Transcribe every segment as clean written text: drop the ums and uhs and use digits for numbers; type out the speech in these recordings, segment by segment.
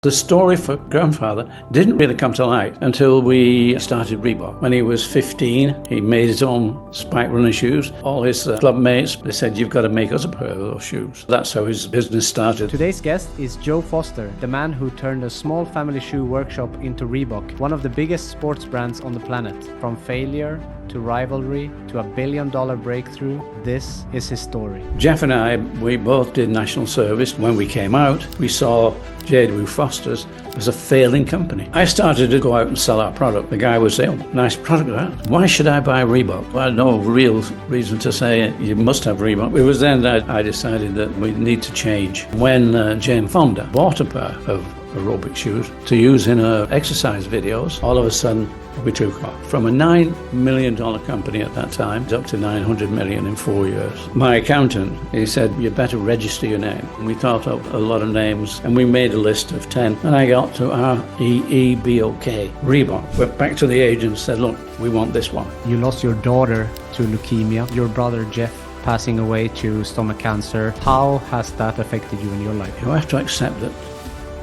The story for grandfather didn't really come to light until we started Reebok. When he was 15, he made his own spike running shoes. All his club mates, they said, you've got to make us a pair of those shoes. That's how his business started. Today's guest is Joe Foster, the man who turned a small family shoe workshop into Reebok, one of the biggest sports brands on the planet. From failure to rivalry to $1 billion breakthrough, this is his story. Jeff and I, we both did national service. When we came out, we saw J.W. Foster's as a failing company. I started to go out and sell our product. The guy would say, oh, nice product, that. Why should I buy Reebok? Well, I had no real reason to say you must have Reebok. It was then that I decided that we need to change. When Jane Fonda bought a pair of aerobic shoes to use in her exercise videos, all of a sudden we took off. From a $9 million company at that time up to $900 million in 4 years. My accountant, he said, you better register your name. And we thought of a lot of names and we made a list of 10. And I got to R-E-E-B-O-K, Reebok. Went back to the agent and said, look, we want this one. You lost your daughter to leukemia, your brother Jeff passing away to stomach cancer. How has that affected you in your life? You have to accept that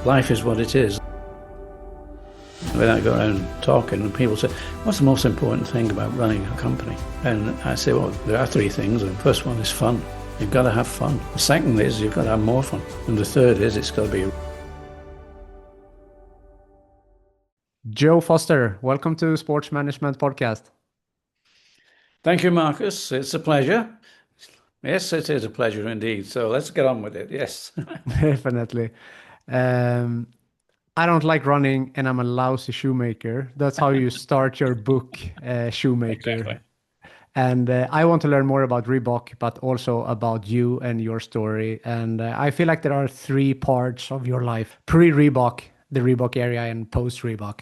life is what it is. When I go around talking and people say, what's the most important thing about running a company? And I say, well, there are three things. The first one is fun. You've got to have fun. The second is you've got to have more fun. And the third is it's got to be... Joe Foster, welcome to Sports Management Podcast. Thank you, Marcus. It's a pleasure. Yes, it is a pleasure indeed. So let's get on with it. Yes. Definitely. I don't like running and I'm a lousy shoemaker. That's how you start your book, Shoemaker. Exactly. And I want to learn more about Reebok, but also about you and your story. And I feel like there are three parts of your life: pre-Reebok, the Reebok area, and post-Reebok.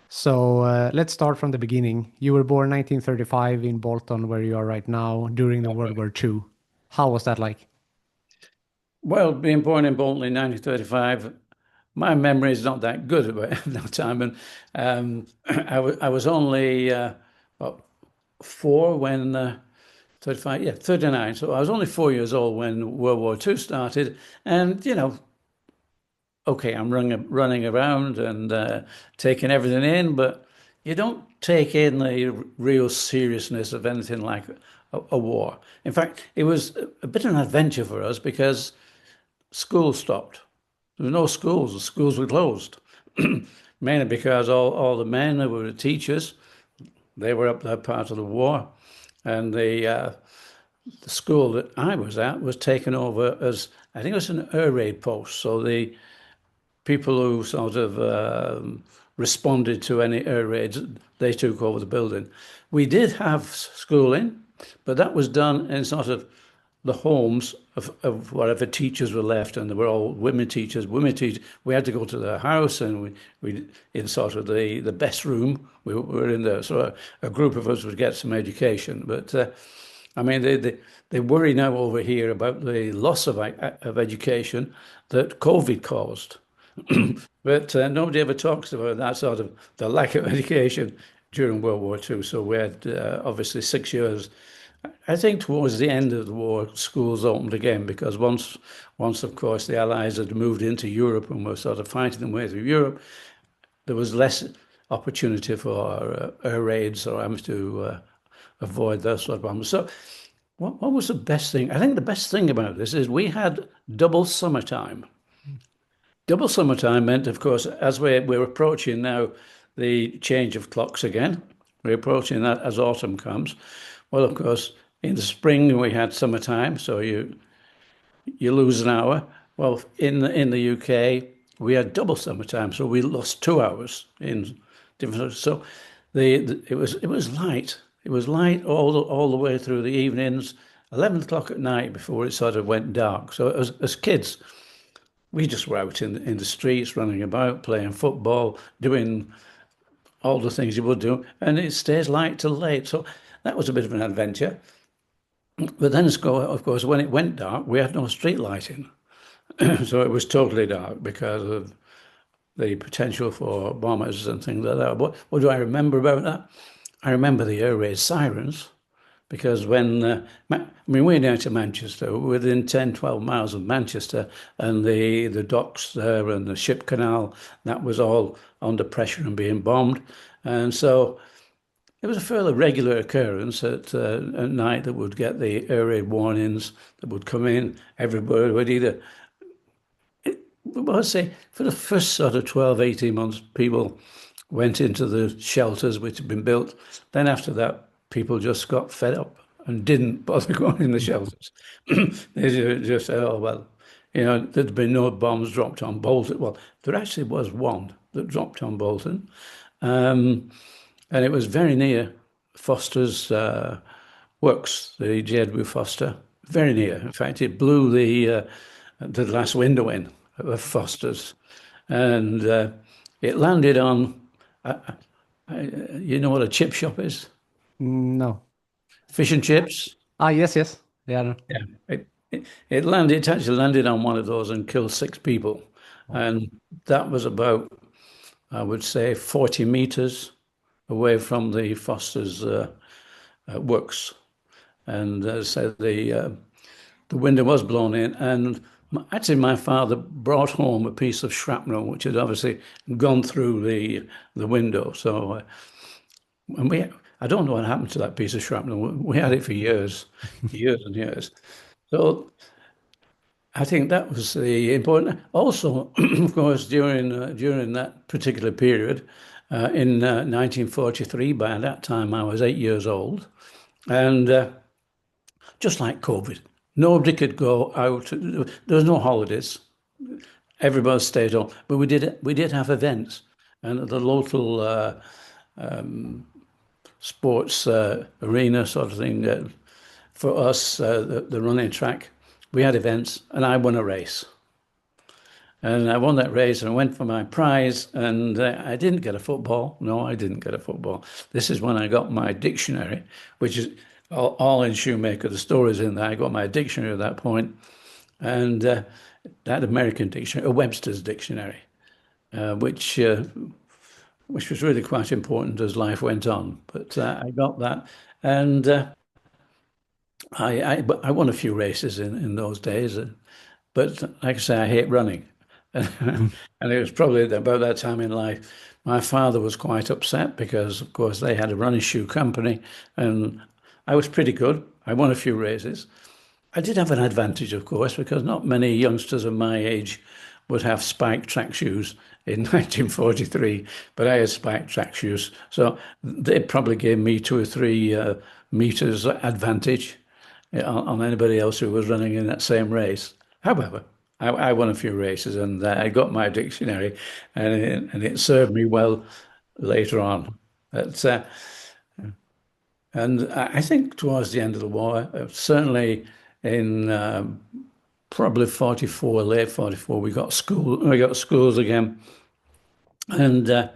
So let's start from the beginning. You were born 1935 in Bolton, where you are right now, during the World War II. How was that like? Well, being born in Bolton in 1935, my memory is not that good about that time. And I was only 4 when 35, yeah, 39. So I was only 4 years old when World War II started. And, you know, okay, I'm running around and taking everything in, but you don't take in the real seriousness of anything like a war. In fact, it was a bit of an adventure for us because school stopped. There were no schools. The schools were closed, mainly because all the men who were the teachers, they were up that part of the war, and the school that I was at was taken over as, I think it was an air raid post. So the people who sort of responded to any air raids, they took over the building. We did have schooling, but that was done in sort of the homes of whatever teachers were left, and they were all women teachers. We had to go to their house, and we in sort of the best room. We were in there, so a group of us would get some education. But I mean, they worry now over here about the loss of education that COVID caused. But nobody ever talks about that sort of the lack of education during World War II. So we had obviously 6 years. I think towards the end of the war, schools opened again because once, of course, the Allies had moved into Europe and were sort of fighting their way through Europe, there was less opportunity for air raids or having to avoid those sort of problems. So what was the best thing? I think the best thing about this is we had double summertime. Double summertime meant, of course, as we're approaching now the change of clocks again, we're approaching that as autumn comes. Well, of course, in the spring we had summertime, so you lose an hour. Well, in the UK we had double summertime, so we lost 2 hours in different. So it was light. It was light all the way through the evenings. 11 o'clock at night before it sort of went dark. So as kids, we just were out in the streets, running about, playing football, doing all the things you would do, and it stays light till late. So that was a bit of an adventure. But then, of course, when it went dark, we had no street lighting. So it was totally dark because of the potential for bombers and things like that. What do I remember about that? I remember the air raid sirens because when I mean we're down to Manchester, we're within 10, 12 miles of Manchester, and the docks there and the ship canal, that was all under pressure and being bombed. And so it was a fairly regular occurrence at night that would get the air raid warnings that would come in. Everybody would either, well, I'd say for the first sort of 12, 18 months, people went into the shelters which had been built. Then after that, people just got fed up and didn't bother going in the shelters. They just said, oh, well, there'd been no bombs dropped on Bolton. Well, there actually was one that dropped on Bolton. And it was very near Foster's works, the J. Edward Foster, very near. In fact, it blew the glass window in of Foster's, and it landed on. You know what a chip shop is? No. Fish and chips. Ah, yes, yes. Yeah. Yeah, it landed. It actually landed on one of those and killed 6 people, and that was about, I would say, 40 meters away from the Foster's works, and so the window was blown in, and actually my father brought home a piece of shrapnel which had obviously gone through the window. So, and I don't know what happened to that piece of shrapnel. We had it for years, years and years. So I think that was the important. Also, of course, during that particular period, in 1943, by that time I was 8 years old, and just like COVID, nobody could go out. There was no holidays. Everybody stayed home, but we did have events, and the local sports arena sort of thing for us, the running track. We had events, and I won a race. And I won that race and I went for my prize, and I didn't get a football. No, I didn't get a football. This is when I got my dictionary, which is all in Shoemaker. The story's in there. I got my dictionary at that point, and that American dictionary, a Webster's dictionary, which was really quite important as life went on. But I got that, and I won a few races in those days. But like I say, I hate running. And it was probably about that time in life. My father was quite upset because, of course, they had a running shoe company, and I was pretty good. I won a few races. I did have an advantage, of course, because not many youngsters of my age would have spiked track shoes in 1943, but I had spiked track shoes. So they probably gave me 2 or 3 meters advantage on anybody else who was running in that same race. However, I won a few races, and I got my dictionary, and it served me well later on. But, and I think towards the end of the war, certainly in probably 44, late 44, we got schools again, and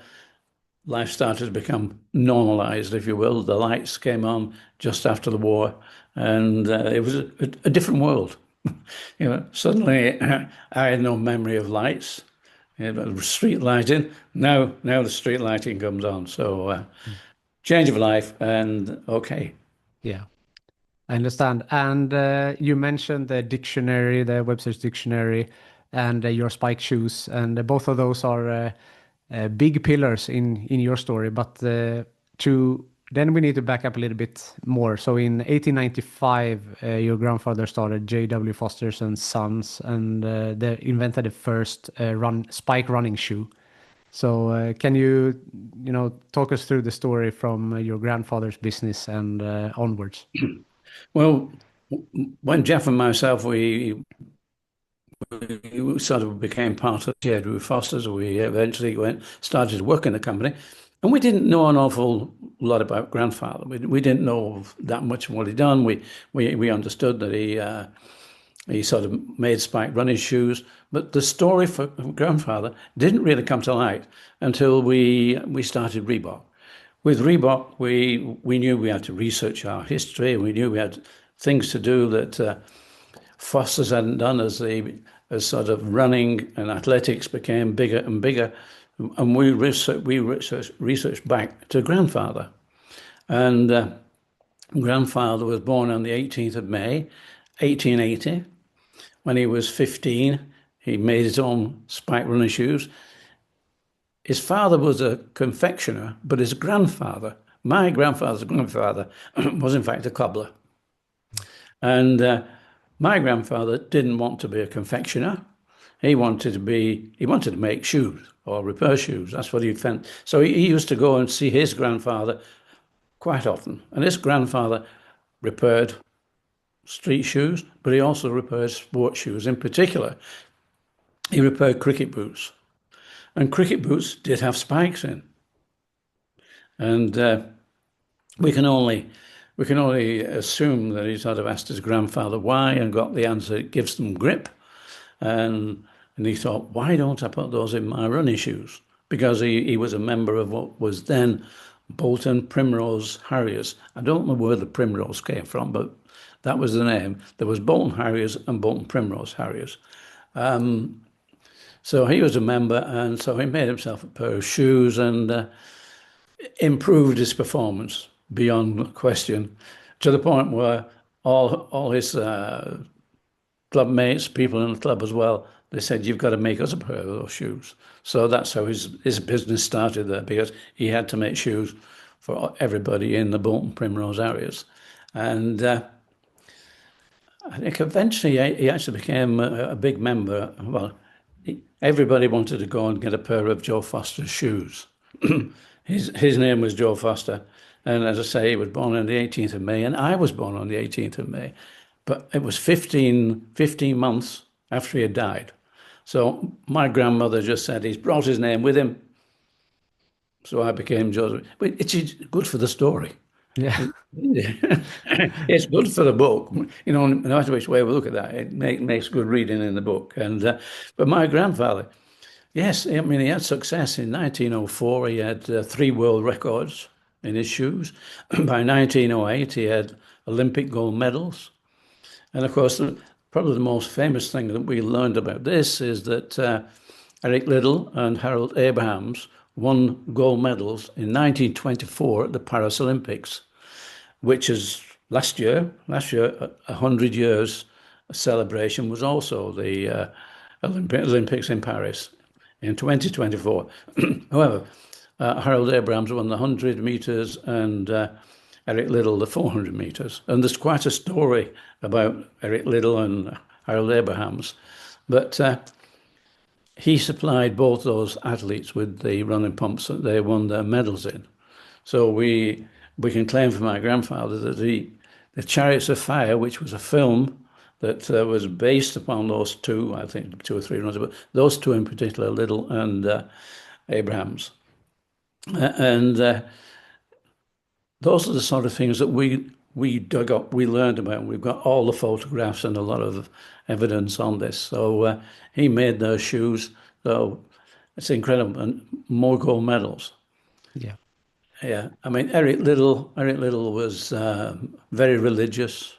life started to become normalized, if you will. The lights came on just after the war, and it was a different world. Suddenly I had no memory of lights, street lighting. Now the street lighting comes on. So change of life, and okay. Yeah, I understand. And you mentioned the dictionary, the Webster's dictionary, and your spike shoes, and both of those are big pillars in your story. But to then we need to back up a little bit more. So in 1895, your grandfather started J.W. Foster's and Sons, and they invented the first spike running shoe. So can you, talk us through the story from your grandfather's business and onwards? Well, when Jeff and myself, we sort of became part of J. Edward Foster's. We eventually started to work in the company, and we didn't know an awful lot about grandfather. We didn't know that much of what he'd done. We understood that he sort of made spike running shoes, but the story for grandfather didn't really come to light until we started Reebok. With Reebok, we knew we had to research our history. We knew we had things to do that Foster's hadn't done as sort of running and athletics became bigger and bigger. And we researched back to grandfather. And grandfather was born on the 18th of May, 1880. When he was 15, he made his own spike running shoes. His father was a confectioner, but his grandfather, my grandfather's grandfather, was in fact a cobbler. And my grandfather didn't want to be a confectioner. He wanted to make shoes or repair shoes. That's what he found. So he used to go and see his grandfather quite often. And his grandfather repaired street shoes, but he also repaired sports shoes. In particular, he repaired cricket boots. And cricket boots did have spikes in. And we can only we can only assume that he sort of asked his grandfather why and got the answer, it gives them grip. And he thought, why don't I put those in my running shoes? Because he was a member of what was then Bolton Primrose Harriers. I don't know where the Primrose came from, but that was the name. There was Bolton Harriers and Bolton Primrose Harriers. So he was a member, and so he made himself a pair of shoes and improved his performance beyond question, to the point where all his club mates, people in the club as well, they said, you've got to make us a pair of those shoes. So that's how his business started there, because he had to make shoes for everybody in the Bolton Primrose areas. And I think eventually he actually became a big member. Well, everybody wanted to go and get a pair of Joe Foster's shoes. His name was Joe Foster. And as I say, he was born on the 18th of May, and I was born on the 18th of May. But it was 15 months after he had died. So my grandmother just said he's brought his name with him. So I became Joseph. But it's good for the story. Yeah. It's good for the book. You know, no matter which way we look at that, it makes good reading in the book. And but my grandfather, yes, I mean, he had success in 1904. He had 3 world records in his shoes. By 1908, he had Olympic gold medals. And of course, probably the most famous thing that we learned about this is that Eric Liddell and Harold Abrahams won gold medals in 1924 at the Paris Olympics, which is last year, 100 years celebration was also the Olympics in Paris in 2024. However, Harold Abrahams won the 100 meters and Eric Liddell the 400 meters. And there's quite a story about Eric Liddell and Harold Abrahams. But he supplied both those athletes with the running pumps that they won their medals in. So we can claim for my grandfather that the Chariots of Fire, which was a film that was based upon those two, I think 2 or 3 runs, but those two in particular, Liddell and Abrahams. And those are the sort of things that we dug up, we learned about. And we've got all the photographs and a lot of evidence on this. So he made those shoes. So it's incredible. And more gold medals. Yeah. Yeah. I mean, Eric Liddell was very religious.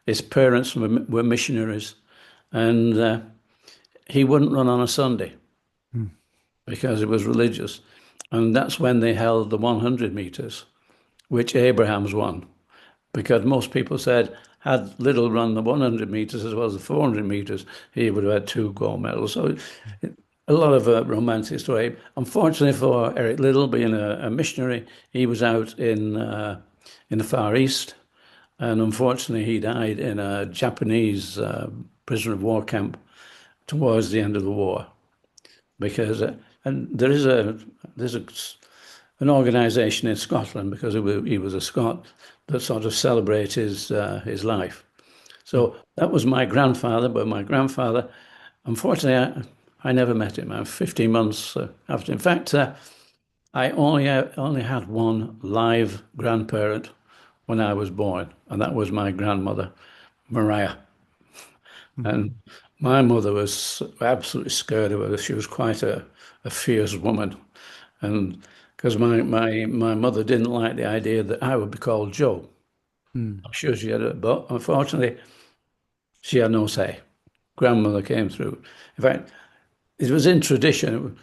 His parents were missionaries. And he wouldn't run on a Sunday because he was religious. And that's when they held the 100 meters, which Abrahams won. Because most people said, had Liddell run the 100 meters as well as the 400 meters, he would have had 2 gold medals. So a lot of romantic story. Unfortunately for Eric Liddell, being a missionary, he was out in the Far East. And unfortunately, he died in a Japanese prisoner of war camp towards the end of the war. Because, and there's an organisation in Scotland, because he was a Scot, that sort of celebrates his life. So that was my grandfather, but my grandfather, unfortunately, I never met him. I'm 15 months after. In fact, I only had one live grandparent when I was born, and that was my grandmother, Mariah. And my mother was absolutely scared of her. She was quite a fierce woman. And because my mother didn't like the idea that I would be called Joe. I'm sure she had it, but unfortunately, she had no say. Grandmother came through. In fact, it was in tradition.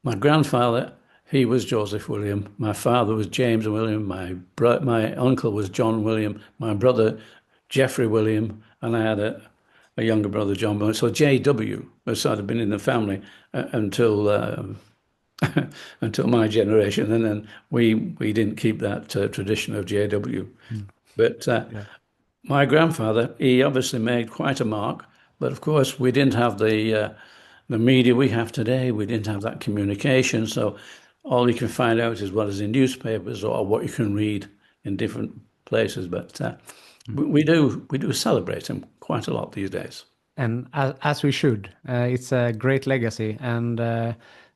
My grandfather, he was Joseph William. My father was James William. My uncle was John William. My brother Jeffrey William, and I had a younger brother John William. So JW has sort of been in the family until until my generation, and then we didn't keep that tradition of JW. Mm. But Yeah. my grandfather, he obviously made quite a mark, but of course we didn't have the media we have today. We didn't have that communication, so all you can find out is what is in newspapers or what you can read in different places. But Mm. we do celebrate him quite a lot these days. And as we should, it's a great legacy. And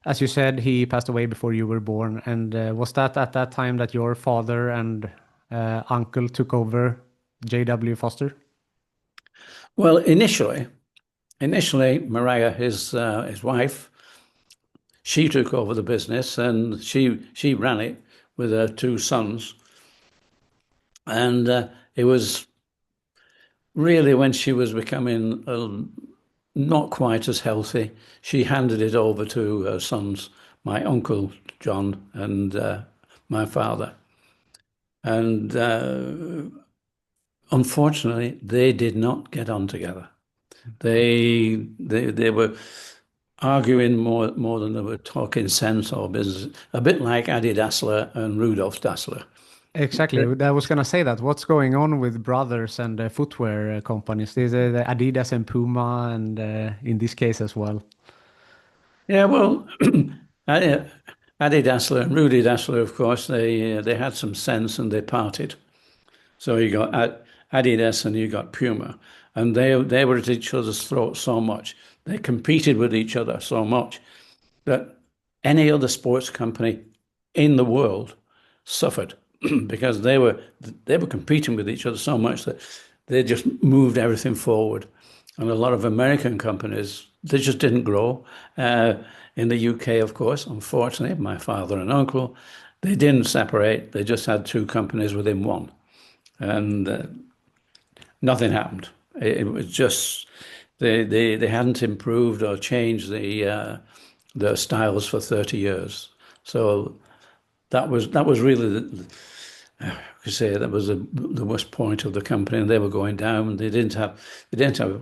as you said, he passed away before you were born. And was that at that time that your father and uncle took over J.W. Foster? Well, initially, Mariah, his wife, she took over the business and she ran it with her two sons. And it was really when she was becoming not quite as healthy, she handed it over to her sons, my uncle John and my father. And unfortunately, they did not get on together. They were arguing more than they were talking sense or business. A bit like Adi Dassler and Rudolf Dassler. Exactly. I was going to say that. What's going on with brothers and footwear companies? There's the Adidas and Puma, and in this case as well. Yeah, well, Adi Adi Dassler and Rudy Dassler, of course, they had some sense and they parted. So you got Adidas and you got Puma, and they were at each other's throats so much. They competed with each other so much that any other sports company in the world suffered because they were competing with each other so much that they just moved everything forward. And a lot of American companies, they just didn't grow. In the UK, of course, unfortunately, my father and uncle, they didn't separate. They just had two companies within one, and nothing happened. It was just they hadn't improved or changed the styles for 30 years. So that was really you say that was the worst point of the company, and they were going down. They didn't have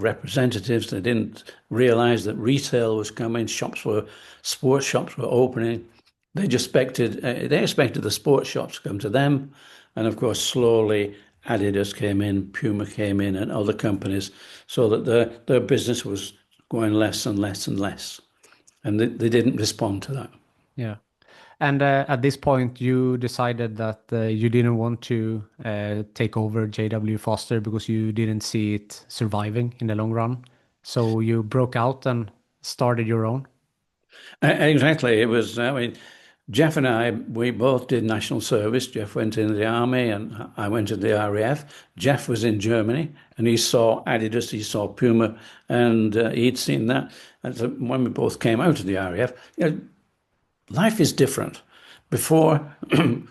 representatives. They didn't realize that retail was coming. Sports shops were opening. They expected the sports shops to come to them, and of course slowly Adidas came in, Puma came in, and other companies, so that their business was going less and less and less, and they didn't respond to that. Yeah. And at this point, you decided that you didn't want to take over J.W. Foster because you didn't see it surviving in the long run. So you broke out and started your own. Exactly. It was, I mean, Jeff and I, we both did national service. Jeff went into the army and I went into the RAF. Jeff was in Germany and he saw Adidas, he saw Puma, and he'd seen that. And so when we both came out of the RAF, life is different. Before,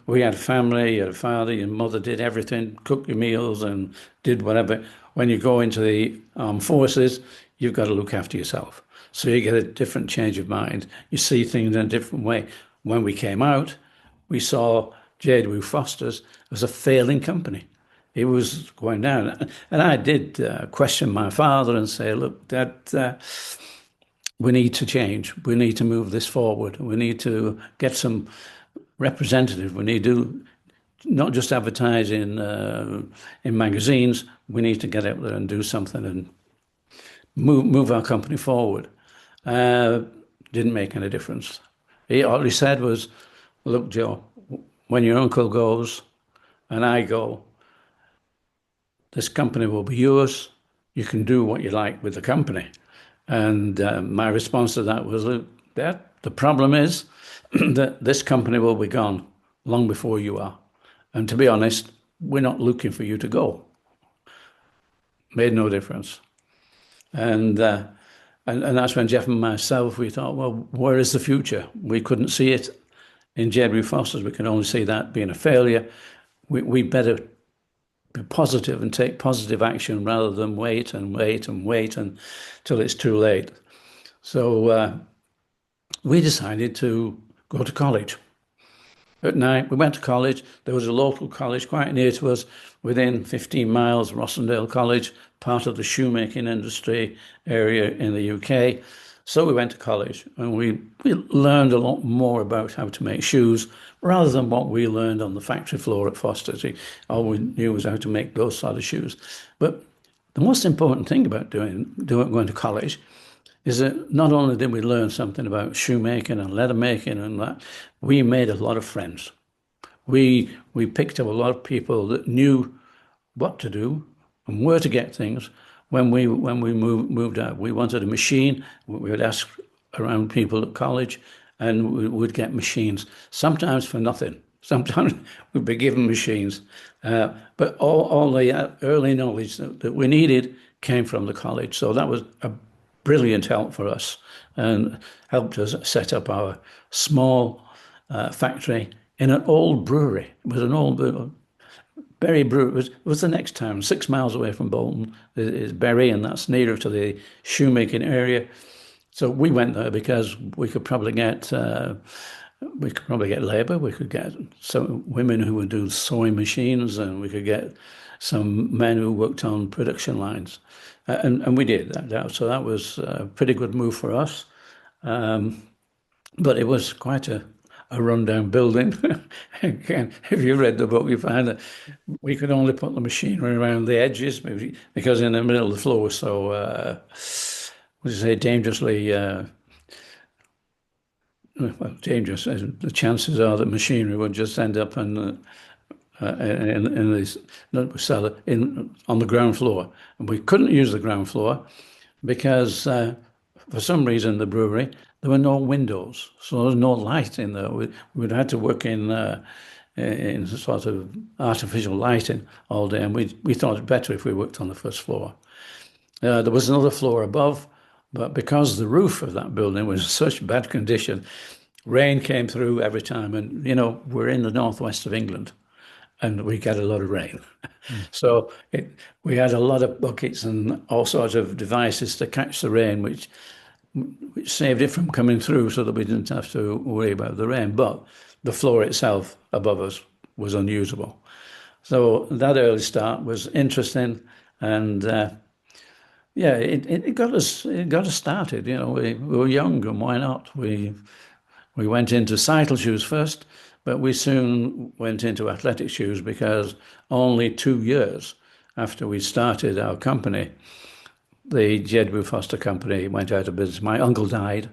we had a family, you had a father, your mother did everything, cooked your meals and did whatever. When you go into the armed forces, you've got to look after yourself. So you get a different change of mind. You see things in a different way. When we came out, we saw J.W. Foster's as a failing company. It was going down. And I did question my father and say, look, Dad, we need to change. We need to move this forward. We need to get some representative. We need to not just advertise in magazines. We need to get out there and do something and move our company forward. Didn't make any difference. All he said was, "Look, Joe, when your uncle goes and I go, this company will be yours. You can do what you like with the company." And my response to that was, "Look, Dad, the problem is that this company will be gone long before you are. And to be honest, we're not looking for you to go." Made no difference. And that's when Jeff and myself, we thought, well, where is the future? We couldn't see it in J.W. Foster's. We could only see that being a failure. We better be positive and take positive action rather than wait and wait and wait until it's too late. So we decided to go to college. At night, we went to college. There was a local college quite near to us, within 15 miles, Rossendale College, part of the shoemaking industry area in the UK. So we went to college and we learned a lot more about how to make shoes rather than what we learned on the factory floor at Foster's. All we knew was how to make those sort of shoes. But the most important thing about going to college is that not only did we learn something about shoemaking and leather making and that, we made a lot of friends. We picked up a lot of people that knew what to do and where to get things when we moved out. We wanted a machine. We would ask around people at college, and we would get machines. Sometimes for nothing. Sometimes we'd be given machines, but all the early knowledge that we needed came from the college. So that was a brilliant help for us, and helped us set up our small factory in an old brewery. It was an old Bury Brewery was the next town, 6 miles away from Bolton is Bury, and that's nearer to the shoemaking area. So we went there because we could probably get labour. We could get some women who would do sewing machines, and we could get some men who worked on production lines, and we did that. So that was a pretty good move for us. But it was quite a rundown building. Again, if you read the book, you find that we could only put the machinery around the edges because in the middle of the floor was so, what do you say, dangerously, well, dangerous. The chances are that machinery would just end up in this cellar on the ground floor, and we couldn't use the ground floor because for some reason the brewery there were no windows, so there was no light in there. We'd had to work in sort of artificial lighting all day, and we thought it better if we worked on the first floor. There was another floor above, but because the roof of that building was in such bad condition, rain came through every time, and we're in the northwest of England, and we get a lot of rain. So we had a lot of buckets and all sorts of devices to catch the rain, which saved it from coming through so that we didn't have to worry about the rain. But the floor itself above us was unusable. So that early start was interesting, and yeah, it got us started. We were young, and why not? We went into cycle shoes first, but we soon went into athletic shoes because only 2 years after we started our company, the Jedward Foster company went out of business. My uncle died,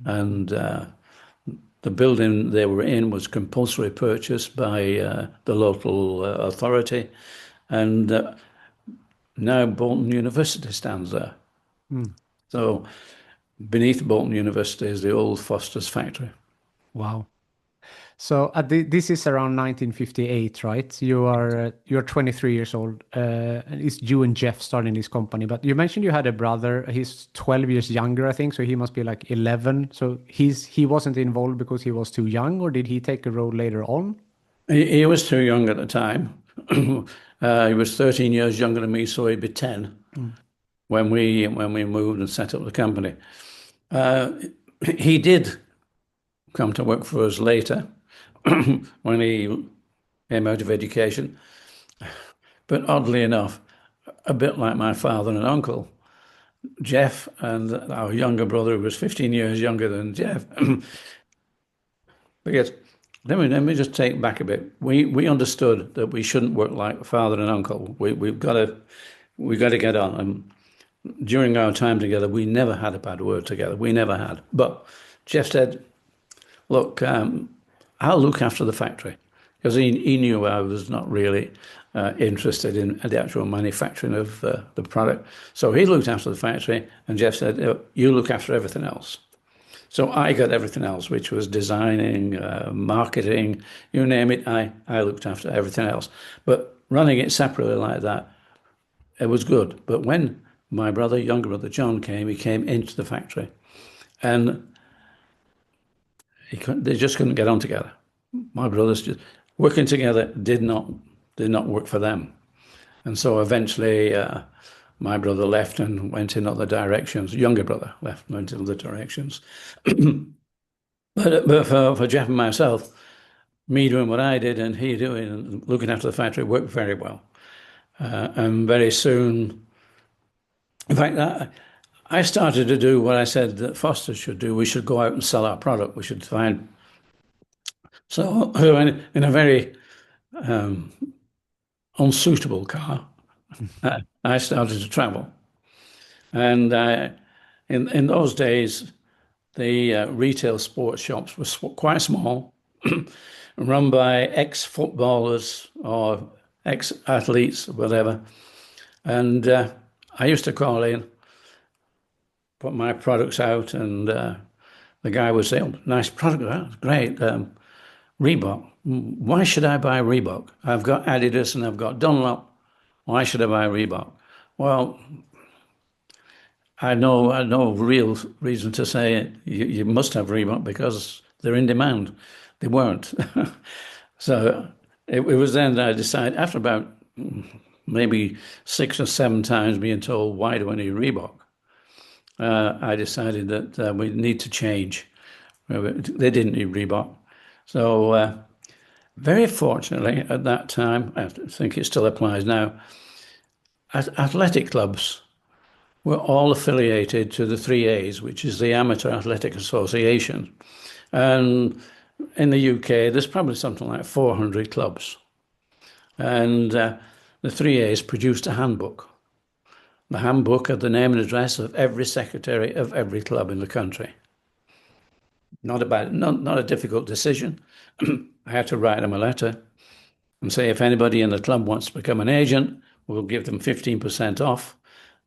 and the building they were in was compulsory purchase by the local authority, and now Bolton University stands there. So beneath Bolton University is the old Foster's factory. Wow. So this is around 1958, right? You're 23 years old. And it's you and Jeff starting this company. But you mentioned you had a brother. He's 12 years younger, I think. So he must be like 11. So he wasn't involved because he was too young, or did he take a role later on? He was too young at the time. He was 13 years younger than me, so he'd be 10 when we moved and set up the company. He did come to work for us later when he came out of education. But oddly enough, a bit like my father and uncle, Jeff and our younger brother, who was 15 years younger than Jeff. Because let me just take back a bit. We understood that we shouldn't work like father and uncle. We've got to get on. And during our time together, we never had a bad word together. We never had. But Jeff said, "Look, I'll look after the factory," because he knew I was not really interested in the actual manufacturing of the product. So he looked after the factory, and Jeff said, "You look after everything else." So I got everything else, which was designing, marketing, you name it. I looked after everything else. But running it separately like that, it was good. But when my younger brother John came, he came into the factory, and they just couldn't get on together. My brothers just working together did not work for them, and so eventually my brother left and went in other directions. Younger brother left and went in other directions. But for Jeff and myself, me doing what I did and he doing looking after the factory worked very well. And very soon, in fact, I started to do what I said that Foster should do. We should go out and sell our product. We should find so in a very unsuitable car. I started to travel, and in those days, the retail sports shops were quite small, run by ex-footballers or ex-athletes, whatever. And I used to call in, put my products out, and the guy would say, "Oh, nice product, that's great. Reebok. Why should I buy Reebok? I've got Adidas and I've got Dunlop. Why should I buy Reebok?" Well, I know real reason to say it. You must have Reebok because they're in demand. They weren't. So it was then that I decided, after about maybe 6 or 7 times being told, why do I need Reebok? I decided that we need to change. They didn't need Reebok. So very fortunately at that time, I think it still applies now, athletic clubs were all affiliated to the 3As, which is the Amateur Athletic Association. And in the UK, there's probably something like 400 clubs. And the 3As produced a handbook. The handbook had the name and address of every secretary of every club in the country. Not a difficult decision. I had to write them a letter and say, if anybody in the club wants to become an agent, we'll give them 15% off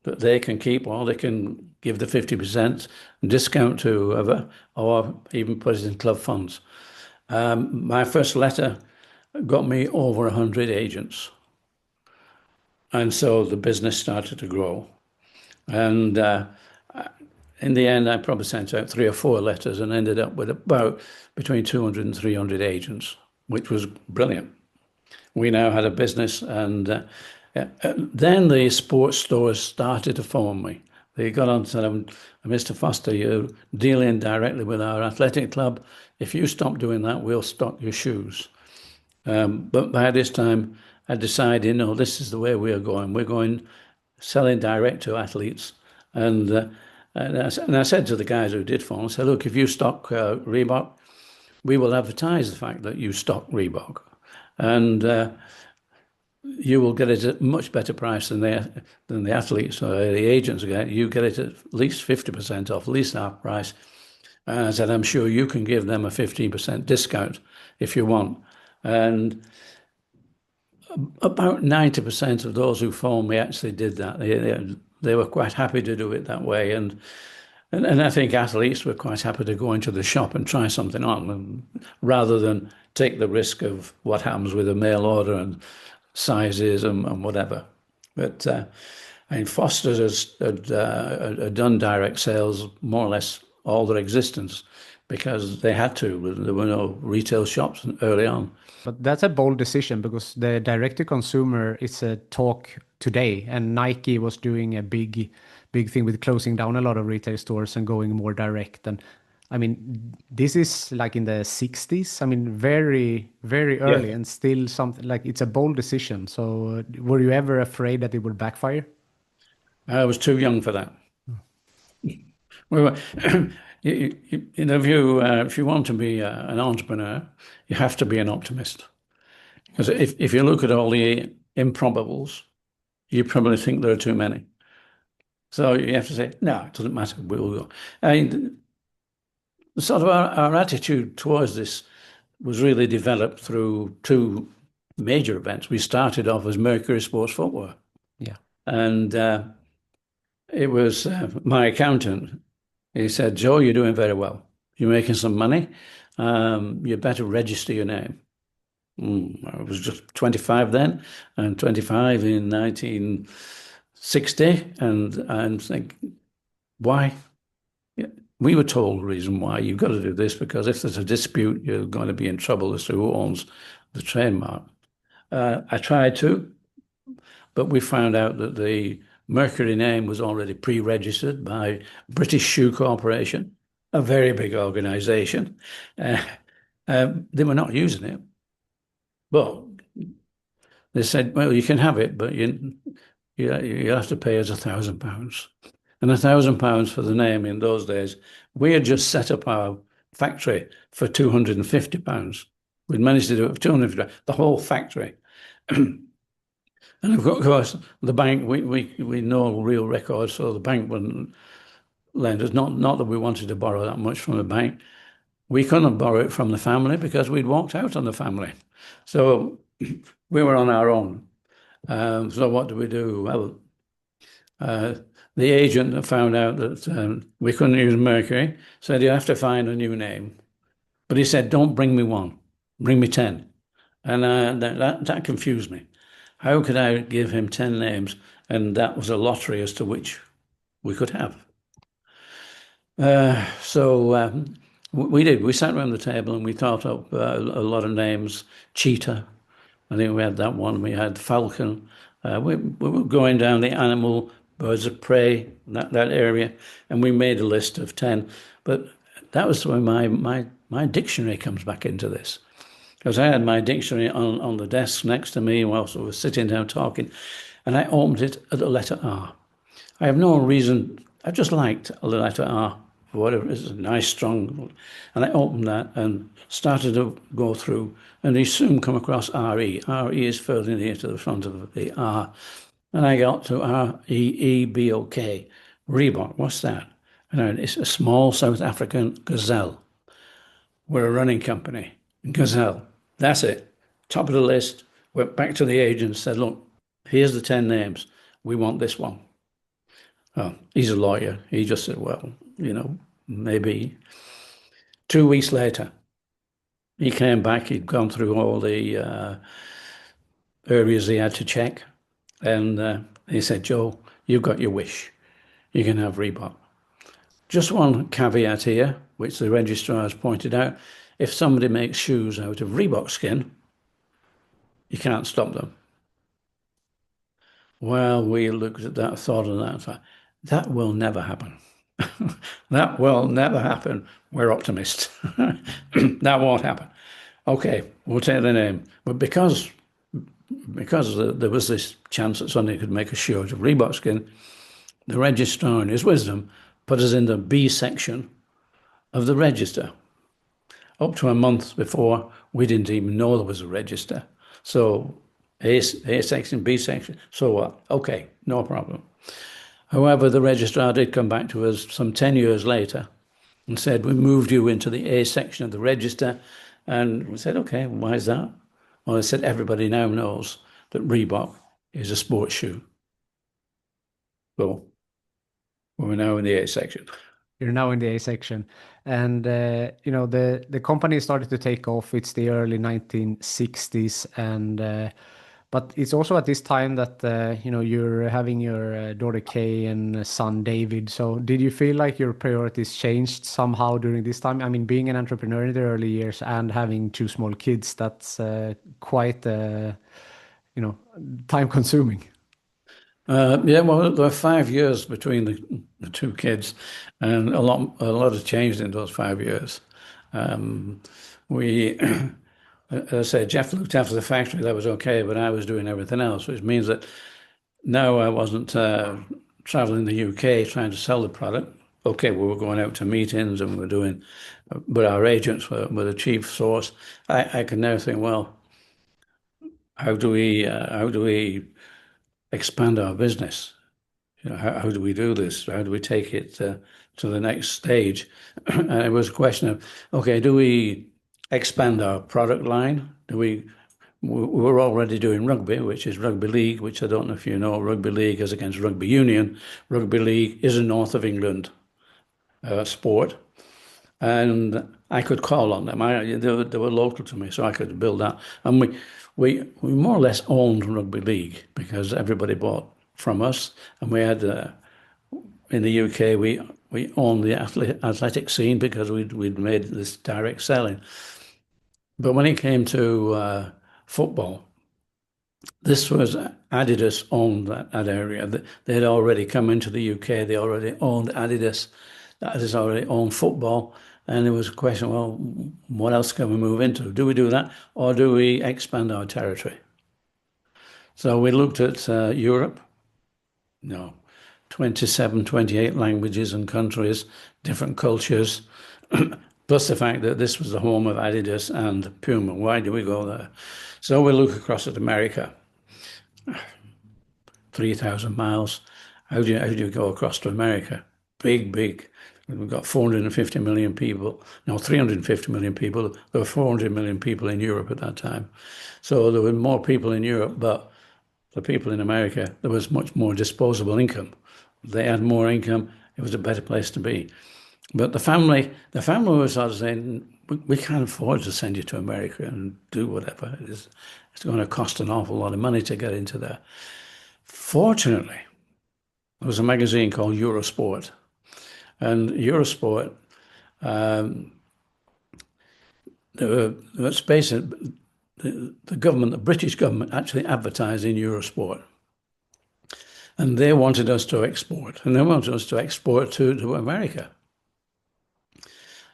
that they can keep, or they can give the 50% discount to whoever, or even put it in club funds. My first letter got me over 100 agents. And so the business started to grow. And in the end, I probably sent out 3 or 4 letters and ended up with about between 200 and 300 agents, which was brilliant. We now had a business, and then the sports stores started to phone me. They got on to them, "Mr. Foster, you're dealing directly with our athletic club. If you stop doing that, we'll stock your shoes." But by this time, I decided, no, this is the way we are going. We're going selling direct to athletes. And I said to the guys who did phone, I said, "Look, if you stock Reebok, we will advertise the fact that you stock Reebok. And you will get it at a much better price than the athletes or the agents get. You get it at least 50% off, at least half price." And I said, "I'm sure you can give them a 15% discount if you want." And about 90% of those who phoned me actually did that. They were quite happy to do it that way. And I think athletes were quite happy to go into the shop and try something on, rather than take the risk of what happens with a mail order and sizes and whatever. But I mean, Foster's had done direct sales more or less all their existence because they had to. There were no retail shops early on. But that's a bold decision because the direct to consumer is a talk today, and Nike was doing a big thing with closing down a lot of retail stores and going more direct. And I mean, this is like in the 60s. I mean, very, very early, Yeah. and still something like it's a bold decision. So, were you ever afraid that it would backfire? I was too young for that. We were, you know, if you want to be an entrepreneur, you have to be an optimist. Because if you look at all the improbables, you probably think there are too many. So you have to say, no, it doesn't matter. We'll go. And sort of our attitude towards this was really developed through 2 major events. We started off as Mercury Sports Footwear, Yeah. and it was my accountant. He said, "Joe, you're doing very well. You're making some money. You better register your name." I was just 25 then, and 25 in 1960, and I'm thinking, why? Yeah, we were told the reason why you've got to do this, because if there's a dispute, you're going to be in trouble as to who owns the trademark. I tried to, but we found out that the Mercury name was already pre-registered by British Shoe Corporation, a very big organization. They were not using it, but they said, "Well, you can have it, but you have to pay us £1,000." And £1,000 for the name in those days. We had just set up our factory for £250. We'd managed to do it for 250, the whole factory. And of course, the bank, we know real records, so the bank wouldn't lend us. Not that we wanted to borrow that much from the bank. We couldn't borrow it from the family because we'd walked out on the family. So we were on our own. So what do we do? Well, the agent found out that we couldn't use Mercury, said you have to find a new name. But he said, don't bring me one, bring me 10. And that confused me. How could I give him 10 names? And that was a lottery as to which we could have. So we did. We sat around the table and we thought up a lot of names. Cheetah, I think we had that one. We had falcon. We were going down the animal, birds of prey, that area, and we made a list of 10. But that was where my dictionary comes back into this. Because I had my dictionary on the desk next to me whilst I was sitting down talking, and I opened it at the letter R. I have no reason, I just liked the letter R, for whatever it is, a nice, strong, and I opened that and started to go through, and you soon come across RE. RE is further near to the front of the R. And I got to REEBOK, Reebok, what's that? And it's a small South African gazelle. We're a running company. Gazelle. That's it. Top of the list. Went back to the agent and said, look, here's the 10 names. We want this one. Oh, he's a lawyer. He just said, well, maybe 2 weeks later, he came back. He'd gone through all the areas he had to check. And he said, Joe, you've got your wish. You can have Reebok. Just one caveat here, which the registrar has pointed out. If somebody makes shoes out of Reebok skin, you can't stop them. Well, we looked at that, thought of that, and thought, that will never happen. That will never happen. We're optimists. That won't happen. Okay, we'll take the name. But because there was this chance that somebody could make a shoe out of Reebok skin, the registrar, in his wisdom, put us in the B section of the register. Up to a month before, we didn't even know there was a register. So A section, B section, so what? Okay, no problem. However, the registrar did come back to us some 10 years later and said, we moved you into the A section of the register. And we said, okay, why is that? Well, they said, everybody now knows that Reebok is a sports shoe. So we're now in the A section. You're now in the A section. And the company started to take off. It's the early 1960s, and but it's also at this time that you're having your daughter Kay and son David. So did you feel like your priorities changed somehow during this time? I mean, being an entrepreneur in the early years and having two small kids, that's quite time consuming. Yeah, well, there were 5 years between the two kids, and a lot has changed in those 5 years. We, as I said, Jeff looked after the factory, that was okay, but I was doing everything else, which means that now I wasn't traveling the UK trying to sell the product. Okay, we were going out to meetings and we were doing, but our agents were the chief source. I can now think, well, how do we expand our business? How do we do this? How do we take it to the next stage? And it was a question of, okay, do we expand our product line? We're already doing rugby, which is rugby league, which I don't know if you know. Rugby league is against rugby union. Rugby league is a North of England sport, and I could call on them. They were local to me, so I could build that. And we more or less owned rugby league because everybody bought from us, and we had in the UK we owned the athletic scene because we'd made this direct selling. But when it came to football, this was Adidas owned that area. They had already come into the UK. They already owned Adidas. Adidas already owned football. And there was a question, well, what else can we move into? Do we do that or do we expand our territory? So we looked at Europe. No, 27, 28 languages and countries, different cultures, plus the fact that this was the home of Adidas and Puma. Why do we go there? So we look across at America, 3,000 miles. How do you go across to America? Big, big. We've got 450 million people. No, 350 million people. There were 400 million people in Europe at that time. So there were more people in Europe, but the people in America, there was much more disposable income. They had more income. It was a better place to be. But the family was sort of saying, we can't afford to send you to America and do whatever. It's going to cost an awful lot of money to get into there. Fortunately, there was a magazine called Eurosport. And Eurosport, it's basically the government, the British government, actually advertised in Eurosport. And they wanted us to export, and they wanted us to export to America.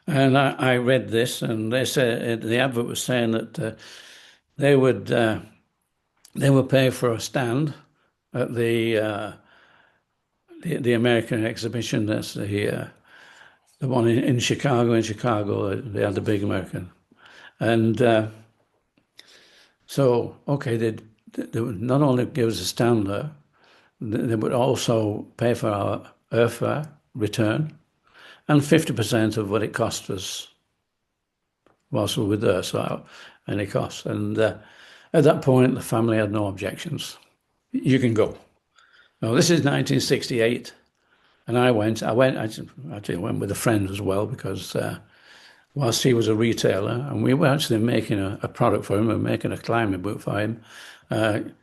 And I read this, and they said the advert was saying that they would pay for a stand at the American exhibition. That's the one in Chicago. In Chicago, they had the big American, and so okay, they would not only give us a stand there, they would also pay for our airfare return and 50% of what it cost us whilst we were there, so any cost. And at that point, the family had no objections. You can go. Now, this is 1968, and I actually went with a friend as well because whilst he was a retailer, and we were actually making a product for him, we were making a climbing boot for him,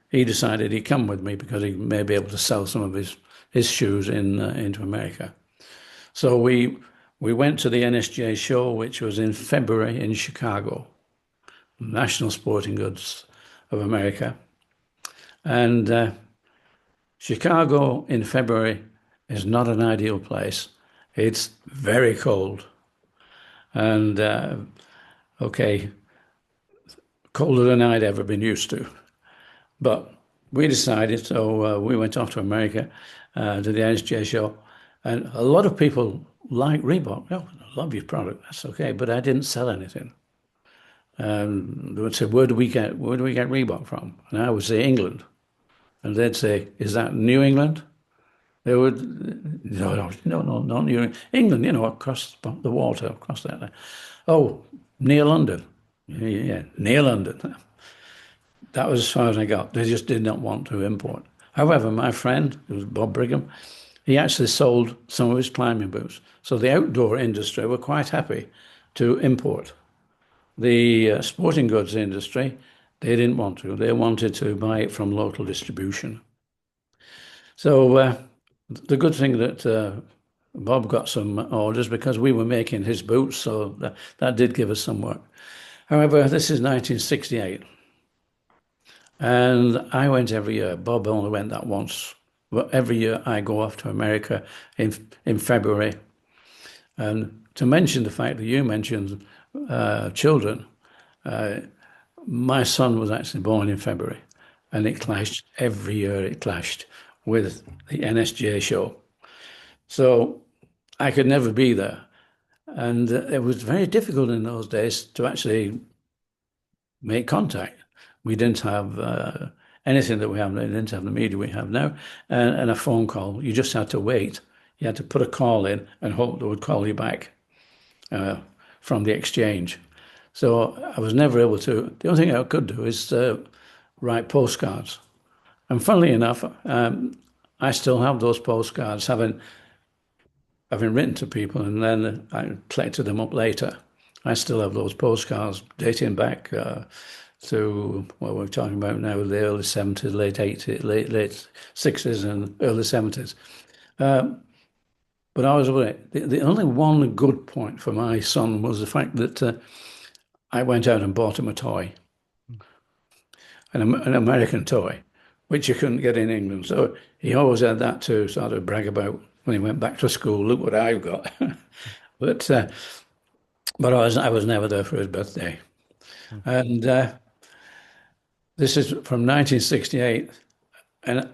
he decided he'd come with me because he may be able to sell some of his shoes into America. So we went to the NSJ show, which was in February in Chicago, National Sporting Goods of America. And Chicago in February is not an ideal place. It's very cold. And okay, colder than I'd ever been used to. But we decided, so we went off to America to the NSJ show. And a lot of people like Reebok. Oh, I love your product. That's okay. But I didn't sell anything. They would say, where do we get Reebok from? And I would say England. And they'd say, is that New England? They would, no, not New England. England, across the water, across that. Oh, near London. Yeah, near London. That was as far as I got. They just did not want to import. However, my friend, it was Bob Brigham, he actually sold some of his climbing boots. So the outdoor industry were quite happy to import. The sporting goods industry, they didn't want to. They wanted to buy it from local distribution. So the good thing that Bob got some orders because we were making his boots, so that did give us some work. However, this is 1968. And I went every year. Bob only went that once. But every year I go off to America in February. And to mention the fact that you mentioned children, my son was actually born in February. And it clashed every year, it clashed with the NSJ show. So I could never be there. And it was very difficult in those days to actually make contact. We didn't have anything that we have now. We didn't have the media we have now, and a phone call. You just had to wait. You had to put a call in and hope they would call you back from the exchange. So I was never able to. The only thing I could do is write postcards. And funnily enough, I still have those postcards, having written to people, and then I collected them up later. I still have those postcards dating back to what we're talking about now, the early 70s, late 80s, late 60s and early 70s. But I was away. The only one good point for my son was the fact that I went out and bought him a toy, an American toy, which you couldn't get in England. So he always had that to sort of brag about when he went back to school. Look what I've got. But but I was never there for his birthday. Mm. And this is from 1968, and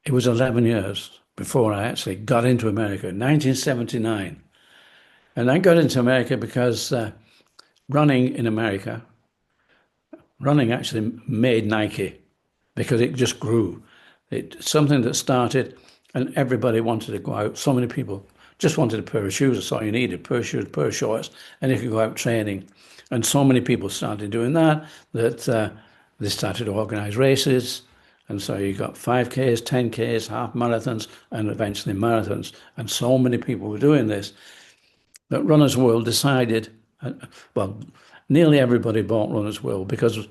it was 11 years before I actually got into America, 1979. And I got into America because running in America, running actually made Nike because it just grew. It's something that started and everybody wanted to go out. So many people just wanted a pair of shoes. That's all you needed, pair of shoes, pair of shorts, and you could go out training. And so many people started doing that that they started to organize races. And so you got 5Ks, 10Ks, half marathons, and eventually marathons. And so many people were doing this that Runners World decided, well, nearly everybody bought Runners World because it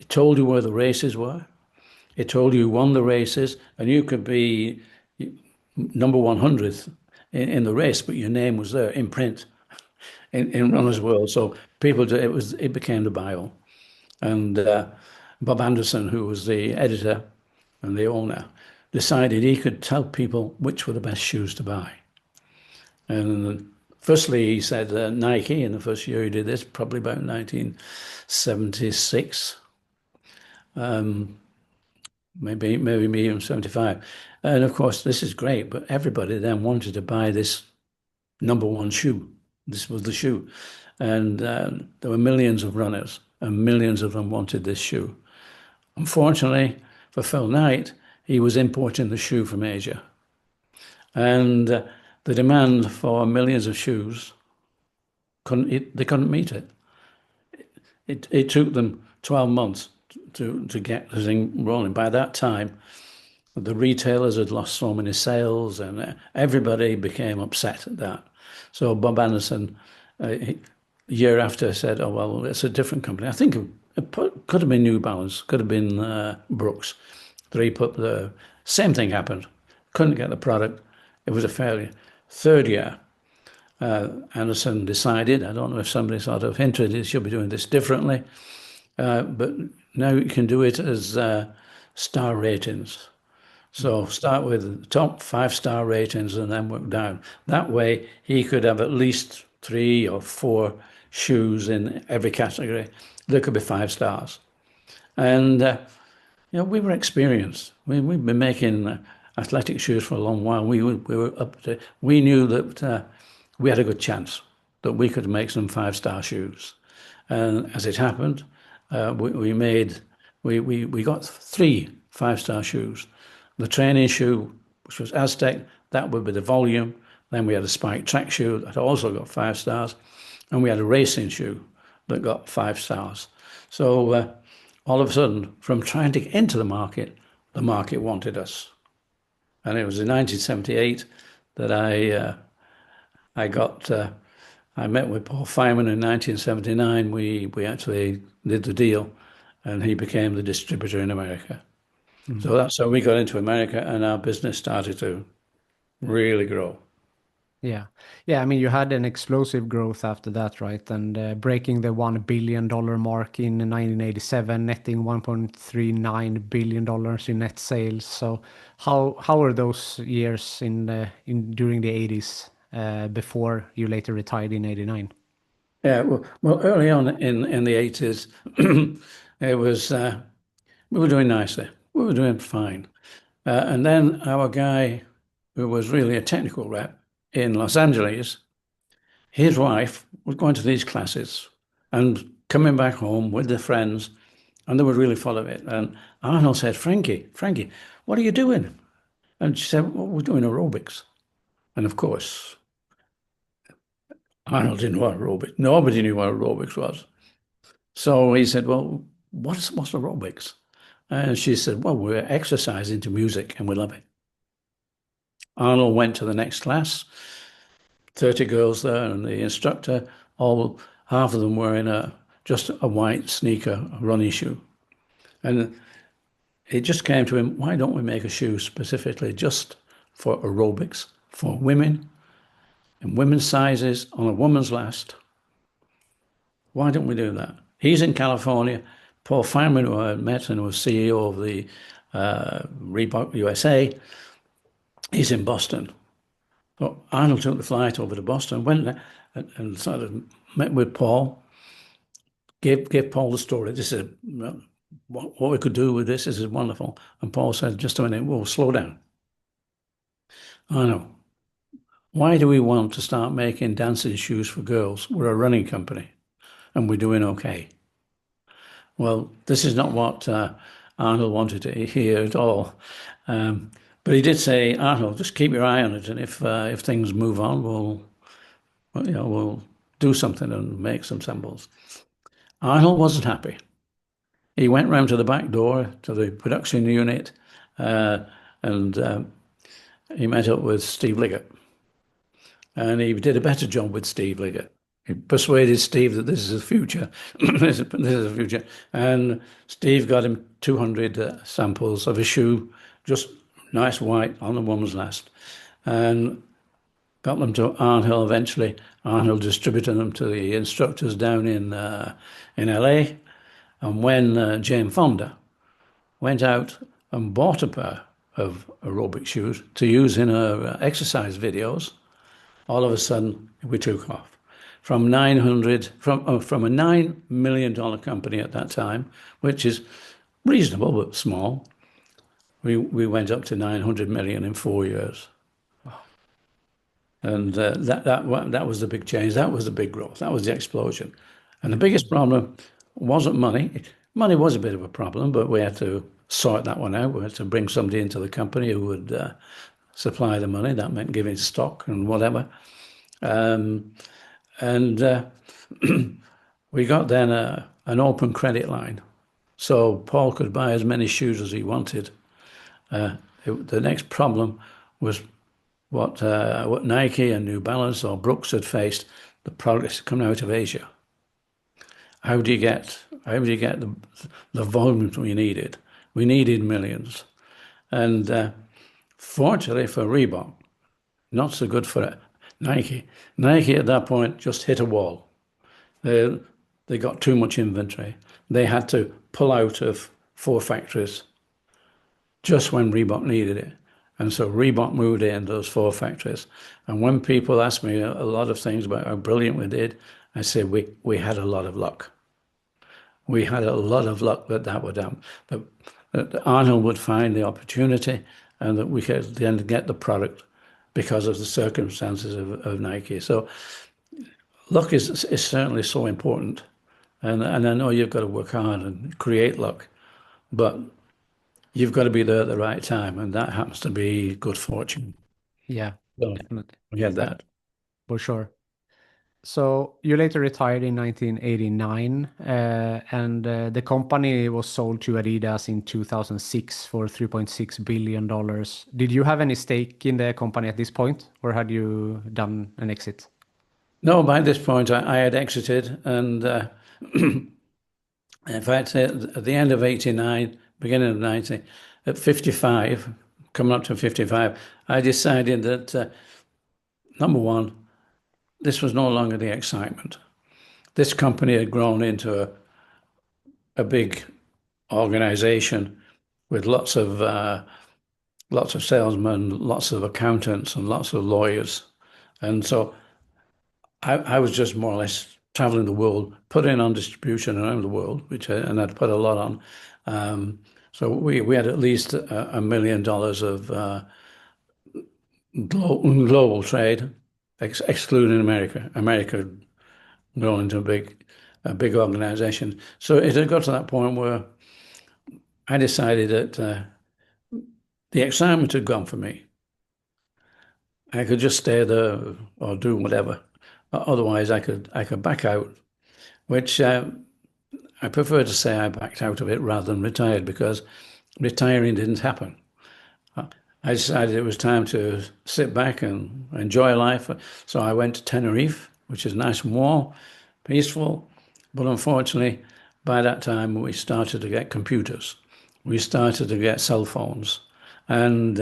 told you where the races were. It told you who won the races, and you could be number 100th in the race, but your name was there in print in Runner's World. So it became the Bible. And Bob Anderson, who was the editor and the owner, decided he could tell people which were the best shoes to buy. And firstly, he said Nike in the first year he did this, probably about 1976. Maybe even 75. And of course, this is great, but everybody then wanted to buy this number one shoe. This was the shoe. And there were millions of runners, and millions of them wanted this shoe. Unfortunately, for Phil Knight, he was importing the shoe from Asia. And the demand for millions of shoes, they couldn't meet it. It took them 12 months to get the thing rolling. By that time, the retailers had lost so many sales, and everybody became upset at that. So Bob Anderson, a year after, said, "Oh well, it's a different company." I think could have been New Balance, could have been Brooks. Three put the same thing happened. Couldn't get the product. It was a failure. Third year, Anderson decided. I don't know if somebody sort of hinted he should be doing this differently, but now you can do it as star ratings. So start with the top 5-star ratings and then work down. That way he could have at least 3 or 4 shoes in every category. There could be 5 stars. And we were experienced. We've been making athletic shoes for a long while. We knew that we had a good chance that we could make some 5-star shoes. And as it happened, we got 3 5-star shoes. The training shoe, which was Aztec, that would be the volume. Then we had a spike track shoe that also got 5 stars. And we had a racing shoe that got 5 stars. So all of a sudden, from trying to get into the market wanted us. And it was in 1978 that I met with Paul Feynman in 1979. We actually did the deal, and he became the distributor in America. Mm. So that's how we got into America, and our business started to really grow. Yeah. Yeah. I mean, you had an explosive growth after that, right? And breaking the $1 billion mark in 1987, netting $1.39 billion in net sales. So how were those years in during the 80s before you later retired in 89? Yeah, well, early on in the 80s, it was we were doing nicely. We were doing fine. And then our guy, who was really a technical rep in Los Angeles, his wife was going to these classes and coming back home with their friends, and they were really full of it. And Arnold said, Frankie, what are you doing? And she said, well, we're doing aerobics. And of course, Arnold didn't know what aerobics. Nobody knew what aerobics was. So he said, well, what's aerobics? And she said, well, we're exercising to music and we love it. Arnold went to the next class, 30 girls there, and the instructor, half of them were in just a white sneaker, a running shoe. And it just came to him, why don't we make a shoe specifically just for aerobics, for women, in women's sizes, on a woman's last? Why don't we do that? He's in California. Paul Feynman, who I met and was CEO of the Reebok USA, he's in Boston. So Arnold took the flight over to Boston, went there, and sort of met with Paul, gave Paul the story. This is what we could do with this. This is wonderful. And Paul said, just a minute, we'll slow down. I know. Why do we want to start making dancing shoes for girls? We're a running company and we're doing okay. Well, this is not what Arnold wanted to hear at all. But he did say, Arnold, just keep your eye on it, and if things move on, we'll do something and make some samples. Arnold wasn't happy. He went round to the back door to the production unit, and he met up with Steve Liggett, and he did a better job with Steve Liggett. He persuaded Steve that this is the future. This is the future. And Steve got him 200 samples of a shoe, just nice white on the woman's last, and got them to Arnold eventually. Arnold distributed them to the instructors down in LA. And when Jane Fonda went out and bought a pair of aerobic shoes to use in her exercise videos, all of a sudden we took off. From a $9 million company at that time, which is reasonable but small, we went up to 900 million in 4 years. And that was the big change. That was the big growth. That was the explosion. And the biggest problem wasn't money. Money was a bit of a problem, but we had to sort that one out. We had to bring somebody into the company who would supply the money. That meant giving stock and whatever. And we got then an open credit line. So Paul could buy as many shoes as he wanted. The next problem was what Nike and New Balance or Brooks had faced, the products coming out of Asia. How do you get the volume we needed? We needed millions. And fortunately for Reebok, not so good for Nike. Nike at that point just hit a wall. They got too much inventory. They had to pull out of 4 factories just when Reebok needed it. And so Reebok moved in those 4 factories. And when people ask me a lot of things about how brilliant we did, I say we had a lot of luck. We had a lot of luck that would happen. That Arnold would find the opportunity and that we could then get the product because of the circumstances of Nike. So luck is certainly so important. And I know you've got to work hard and create luck, but you've got to be there at the right time, and that happens to be good fortune. Yeah, So definitely. we had that. For sure. So you later retired in 1989, and the company was sold to Adidas in 2006 for $3.6 billion. Did you have any stake in the company at this point, or had you done an exit? No, by this point I had exited, and in fact, at the end of 89, beginning of 90, at 55, coming up to 55, I decided that, number one, this was no longer the excitement. This company had grown into a big organization with lots of salesmen, lots of accountants, and lots of lawyers. And so I was just more or less traveling the world, putting on distribution around the world, and I'd put a lot on. So we had at least $1 million of global trade, excluding America. America had grown into a big organization. So it had got to that point where I decided that the excitement had gone for me. I could just stay there or do whatever. Otherwise, I could back out, which I prefer to say I backed out of it rather than retired, because retiring didn't happen. I decided it was time to sit back and enjoy life. So I went to Tenerife, which is nice and warm, peaceful. But unfortunately, by that time, we started to get computers. We started to get cell phones. And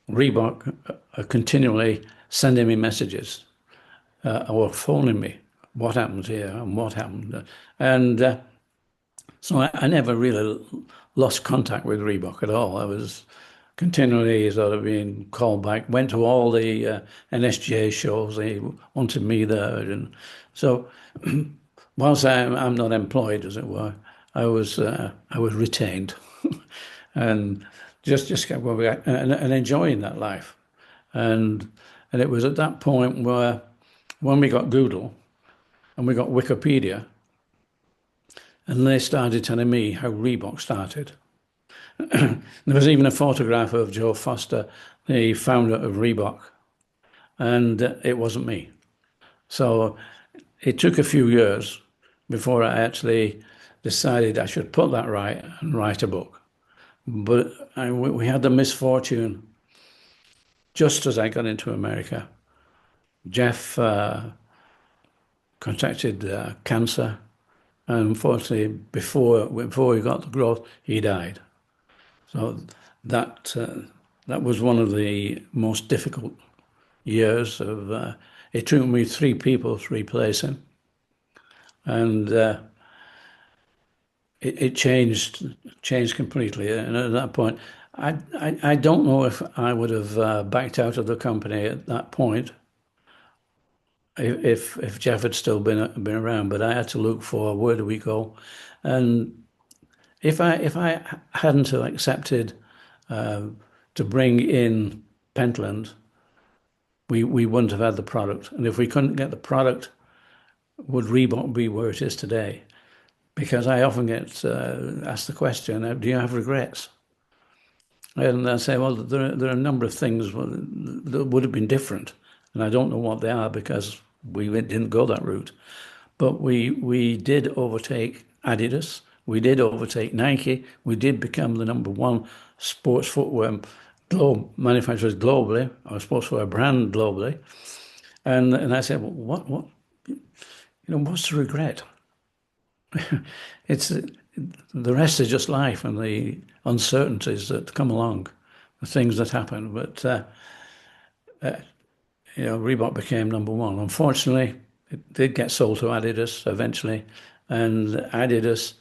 Reebok are continually sending me messages or phoning me. What happened here and what happened? And so I never really lost contact with Reebok at all. continually sort of being called back. Went to all the NSGA shows. They wanted me there, and so whilst I'm not employed, as it were, I was retained, and just kept going back and enjoying that life. And and it was at that point where when we got Google and we got Wikipedia, and they started telling me how Reebok started. There was even a photograph of Joe Foster, the founder of Reebok, and it wasn't me. So it took a few years before I actually decided I should put that right and write a book. But we had the misfortune just as I got into America. Jeff contracted cancer, and unfortunately, before he got the growth, he died. So that that was one of the most difficult years of. It took me three people to replace him, and it changed completely. And at that point, I don't know if I would have backed out of the company at that point if Jeff had still been around. But I had to look for where do we go, and if I hadn't have accepted to bring in Pentland, we wouldn't have had the product. And if we couldn't get the product, would Reebok be where it is today? Because I often get asked the question, do you have regrets? And I say, well, there are a number of things that would have been different. And I don't know what they are because we didn't go that route. But we did overtake Adidas. We did overtake Nike. We did become the number one sports footwear manufacturers globally, or sports footwear brand globally. And I said, well, what's the regret? It's the rest is just life and the uncertainties that come along, the things that happen. But Reebok became number one. Unfortunately, it did get sold to Adidas eventually, and Adidas,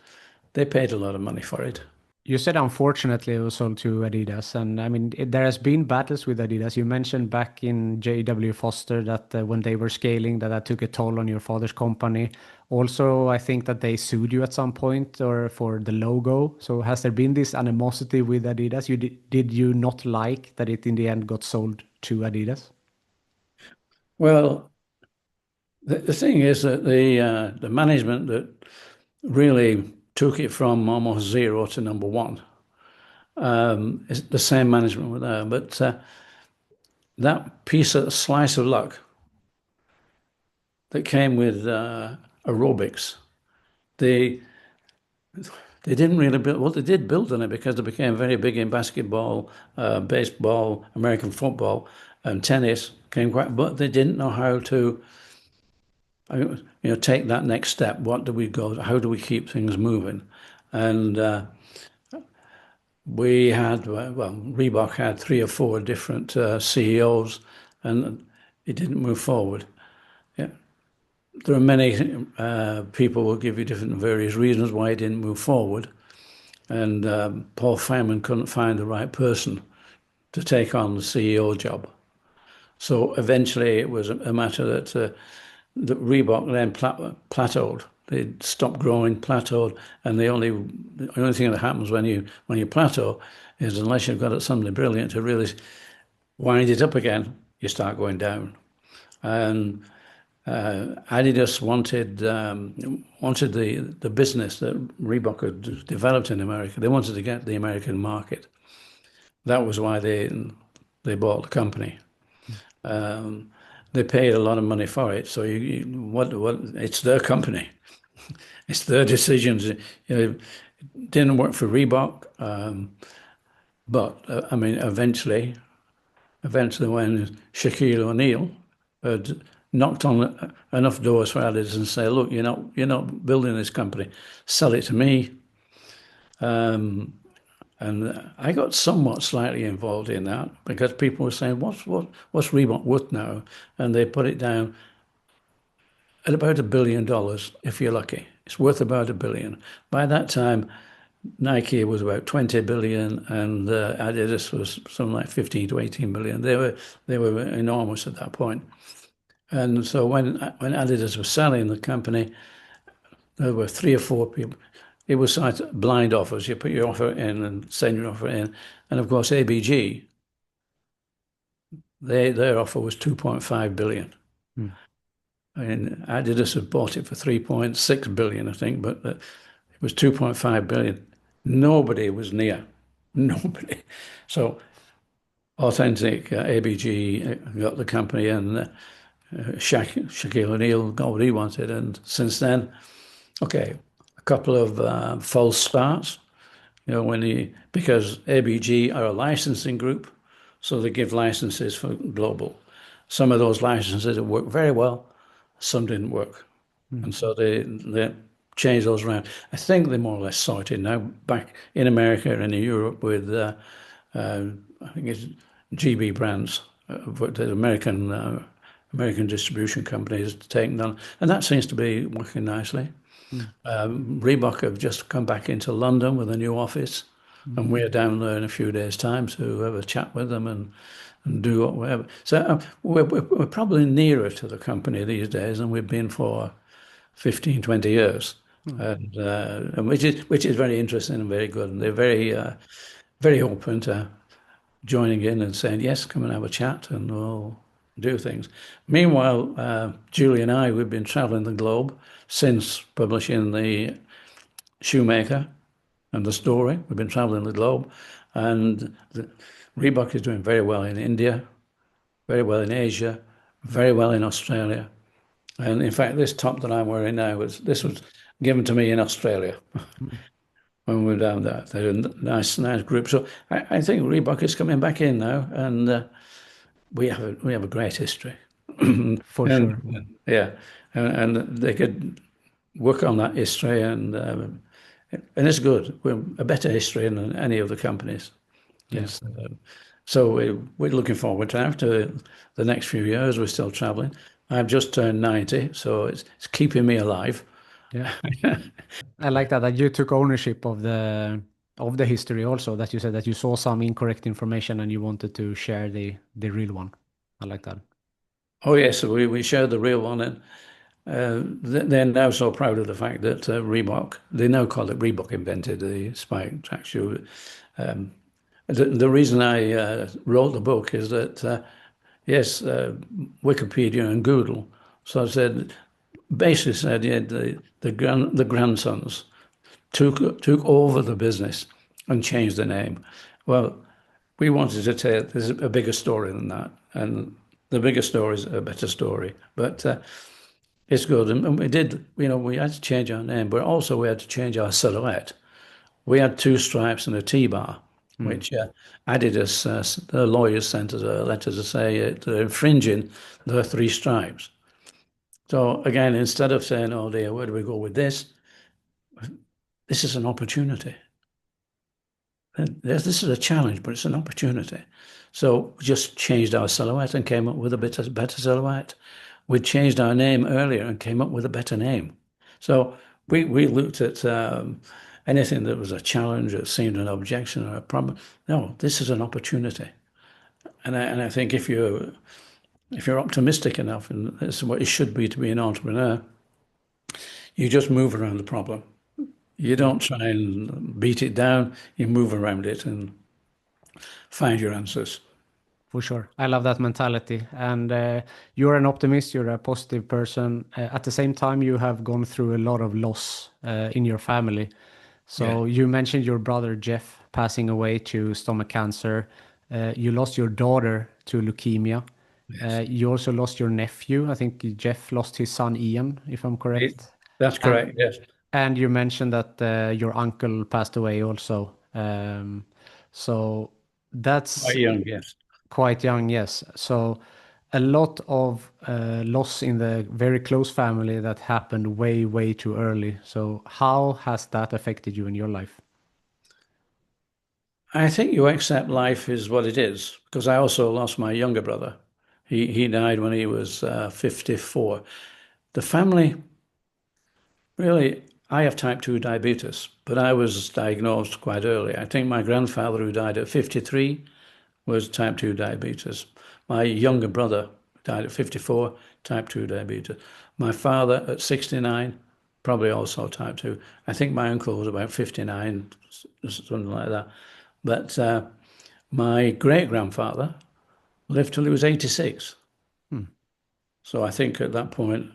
they paid a lot of money for it. You said unfortunately it was sold to Adidas, and I mean there has been battles with Adidas. You mentioned back in J.W. Foster that when they were scaling, that took a toll on your father's company. Also, I think that they sued you at some point or for the logo. So has there been this animosity with Adidas? Did you not like that it in the end got sold to Adidas? Well, the thing is that the management that really took it from almost zero to number one is the same management were there, but that piece of slice of luck that came with aerobics, they they didn't really build. Well, they did build on it because they became very big in basketball, baseball, American football, and tennis. But they didn't know how to take that next step. What do we go? How do we keep things moving? And we had, well, Reebok had three or four different CEOs, and it didn't move forward. Yeah. There are many people will give you different various reasons why it didn't move forward, and Paul Feynman couldn't find the right person to take on the CEO job. So eventually, it was a matter that Reebok then plateaued. They stopped growing, plateaued, and the only thing that happens when you plateau is unless you've got something brilliant to really wind it up again, you start going down. And Adidas wanted the business that Reebok had developed in America. They wanted to get the American market. That was why they bought the company. They paid a lot of money for it. So what it's their company. It's their decisions. It didn't work for Reebok, but I mean, eventually, when Shaquille O'Neal had knocked on enough doors for Adidas and say, "Look, you're not building this company. Sell it to me." And I got somewhat slightly involved in that because people were saying, "What's Reebok worth now?" And they put it down at about $1 billion if you're lucky. It's worth about $1 billion. By that time, Nike was about 20 billion, and Adidas was something like 15 to 18 billion. They were enormous at that point. And so when Adidas was selling the company, there were three or four people. It was like blind offers. You put your offer in and send your offer in. And of course, ABG, their offer was 2.5 billion. Mm. And Adidas had bought it for 3.6 billion, I think, but it was 2.5 billion. Nobody was near. Nobody. So authentic ABG got the company, and Shaquille O'Neal got what he wanted. And since then, okay, a couple of false starts. Because ABG are a licensing group, so they give licenses for global. Some of those licenses work very well, some didn't work. Mm. And so they changed those around. I think they're more or less sorted now back in America and in Europe with, I think it's GB brands, the American distribution companies taking on, and that seems to be working nicely. Mm. Reebok have just come back into London with a new office, Mm. and we're down there in a few days' time to have a chat with them and do whatever. So we're probably nearer to the company these days than we've been for 15, 20 years, Mm. and which is very interesting and very good. And they're very open to joining in and saying, yes, come and have a chat and we'll do things. Meanwhile, Julie and I, we've been traveling the globe since publishing the Shoemaker and the story. We've been traveling the globe, and Reebok is doing very well in India, very well in Asia, very well in Australia. And in fact, this top that I'm wearing now was given to me in Australia Mm. when we were down there. They're a nice group. So I think Reebok is coming back in now, and we have a great history. For And sure. yeah, and they could work on that history, and it's good. We're a better history than any of the companies. Yeah. It's, so we're looking forward to after the next few years. We're still traveling. I've just turned 90, so it's keeping me alive. Yeah. I like that you took ownership of the history also, that you said that you saw some incorrect information and you wanted to share the real one. I like that. Oh yes, so we shared the real one, and they're now so proud of the fact that Reebok, they now call it Reebok invented the spike tracksuit. Um, the reason I wrote the book is that yes, Wikipedia and Google. So I said, basically said, yeah, the grandsons took over the business and changed the name. Well, we wanted to tell there's a bigger story than that, and the bigger story is a better story. But it's good, and we did. We had to change our name, but also we had to change our silhouette. We had two stripes and a T-bar, Mm. which Adidas, the lawyers sent us a letter to say they're infringing the three stripes. So again, instead of saying, "Oh dear, where do we go with this?" This is an opportunity. This is a challenge, but it's an opportunity. So we just changed our silhouette and came up with a better silhouette. We changed our name earlier and came up with a better name. So we looked at anything that was a challenge that seemed an objection or a problem. No, this is an opportunity. And I think if you're optimistic enough, and that's what it should be to be an entrepreneur, you just move around the problem. You Yeah. don't try and beat it down. You move around it and find your answers. For sure. I love that mentality. And you're an optimist, you're a positive person. At the same time, you have gone through a lot of loss in your family. Yeah. So you mentioned your brother Jeff passing away to stomach cancer. You lost your daughter to leukemia. Yes. You also lost your nephew. I think Jeff lost his son Ian, if I'm correct. That's And correct. Yes. and you mentioned that your uncle passed away also. So Quite that's young. Yes. quite young, yes. So a lot of loss in the very close family that happened way, way too early. So how has that affected you in your life? I think you accept life is what it is because I also lost my younger brother. He died when he was 54. The family really. I have type 2 diabetes, but I was diagnosed quite early. I think my grandfather, who died at 53, was type 2 diabetes. My younger brother died at 54, type 2 diabetes. My father at 69, probably also type 2. I think my uncle was about 59, something like that. But my great grandfather lived till he was 86. Hmm. So I think at that point,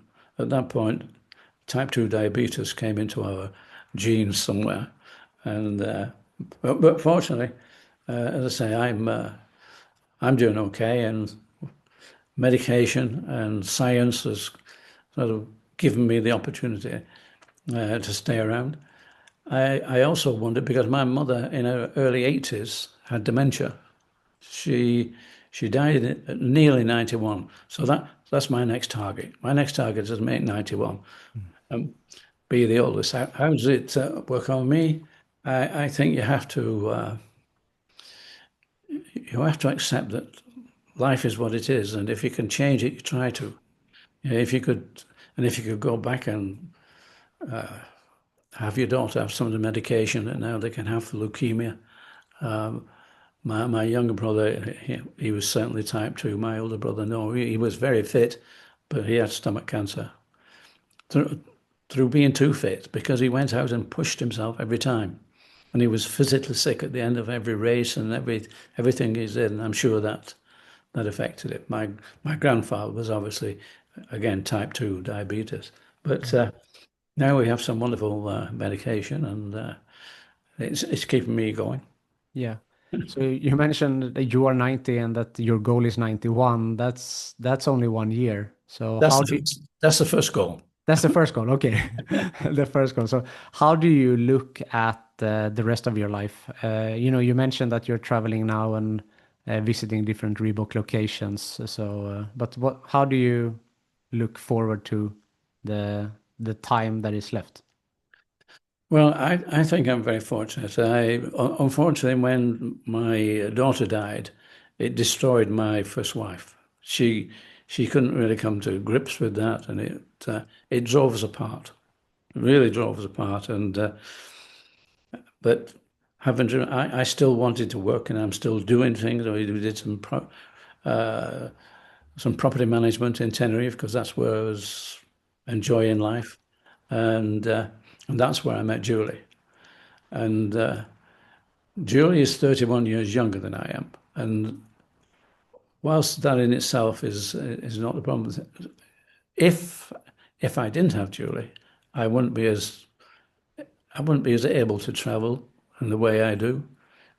type 2 diabetes came into our genes somewhere. And but fortunately, as I say, I'm doing okay, and medication and science has sort of given me the opportunity to stay around. I also wondered because my mother in her early 80s had dementia. She she died at nearly 91. So that's my next target. My next target is to make 91, be the oldest. How does it work on me? I think you have to accept that life is what it is, and if you can change it, you try to. If you could, and if you could go back and have your daughter have some of the medication that now they can have for leukemia. My younger brother, he was certainly type 2. My older brother, no, he was very fit, but he had stomach cancer through, through being too fit because he went out and pushed himself every time. And he was physically sick at the end of every race and everything he did. And I'm sure that affected it. My grandfather was obviously, again, type 2 diabetes. But now we have some wonderful medication, and it's keeping me going. Yeah. So you mentioned that you are 90 and that your goal is 91. That's only 1 year. So how do That's the first goal. that's the first goal. Okay. The first goal. So how do you look at the rest of your life? You mentioned that you're traveling now and visiting different Reebok locations. So, but how do you look forward to the the time that is left? Well, I think I'm very fortunate. Unfortunately, when my daughter died, it destroyed my first wife. She couldn't really come to grips with that, and it drove us apart. It really drove us apart. And but I still wanted to work, and I'm still doing things. We did some property management in Tenerife because that's where I was enjoying life, and uh, and that's where I met Julie. And Julie is 31 years younger than I am, and whilst that in itself is not the problem, if if I didn't have Julie, I wouldn't be as I wouldn't be as able to travel in the way I do.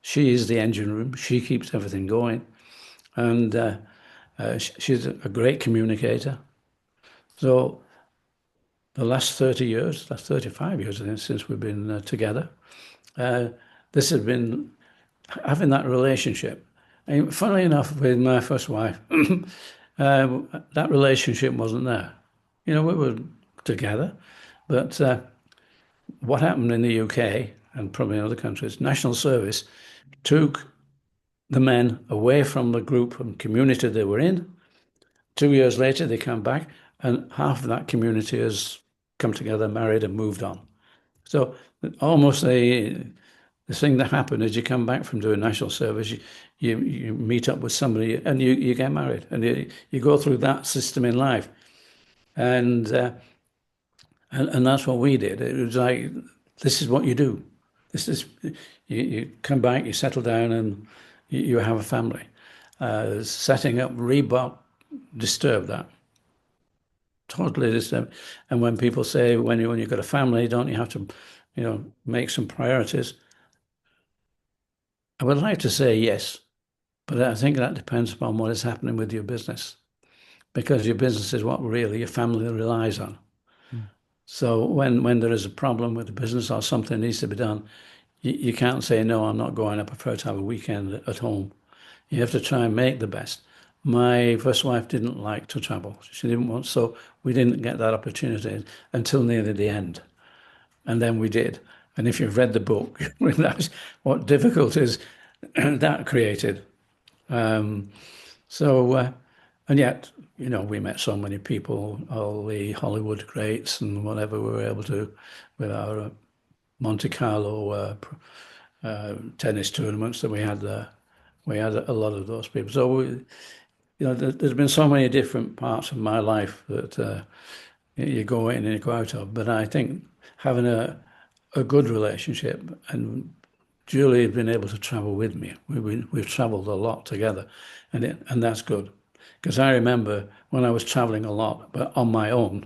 She is the engine room. She keeps everything going, and she's a great communicator. So the last 30 years, last 35 years, I think, since we've been together, uh, this has been having that relationship. And funnily enough, with my first wife, that relationship wasn't there. We were together, but what happened in the UK and probably in other countries, national service took the men away from the group and community they were in. 2 years later, they come back, and half of that community has come together, married, and moved on. So almost the thing that happened is you come back from doing national service, you meet up with somebody, and you get married, and you go through that system in life, and and that's what we did. It was like this is what you do. This is you come back, you settle down, and you have a family. Setting up Reebok disturbed that. Totally disturbed. And when people say when you've got a family, don't you have to, make some priorities? I would like to say yes, but I think that depends upon what is happening with your business, because your business is what really your family relies on. Mm. So when there is a problem with the business or something needs to be done, you can't say, no, I'm not going. I prefer to have a weekend at home. You have to try and make the best. My first wife didn't like to travel. She didn't want, so we didn't get that opportunity until nearly the end. And then we did. And if you've read the book, you realize what difficulties that created. Um, so, And yet, we met so many people, all the Hollywood greats and whatever we were able to with our Monte Carlo tennis tournaments that we had there. We had a lot of those people. So there's been so many different parts of my life that you go in and you go out of. But I think having a good relationship, and Julie had been able to travel with me. We've traveled a lot together, and that's good. Because I remember when I was traveling a lot, but on my own,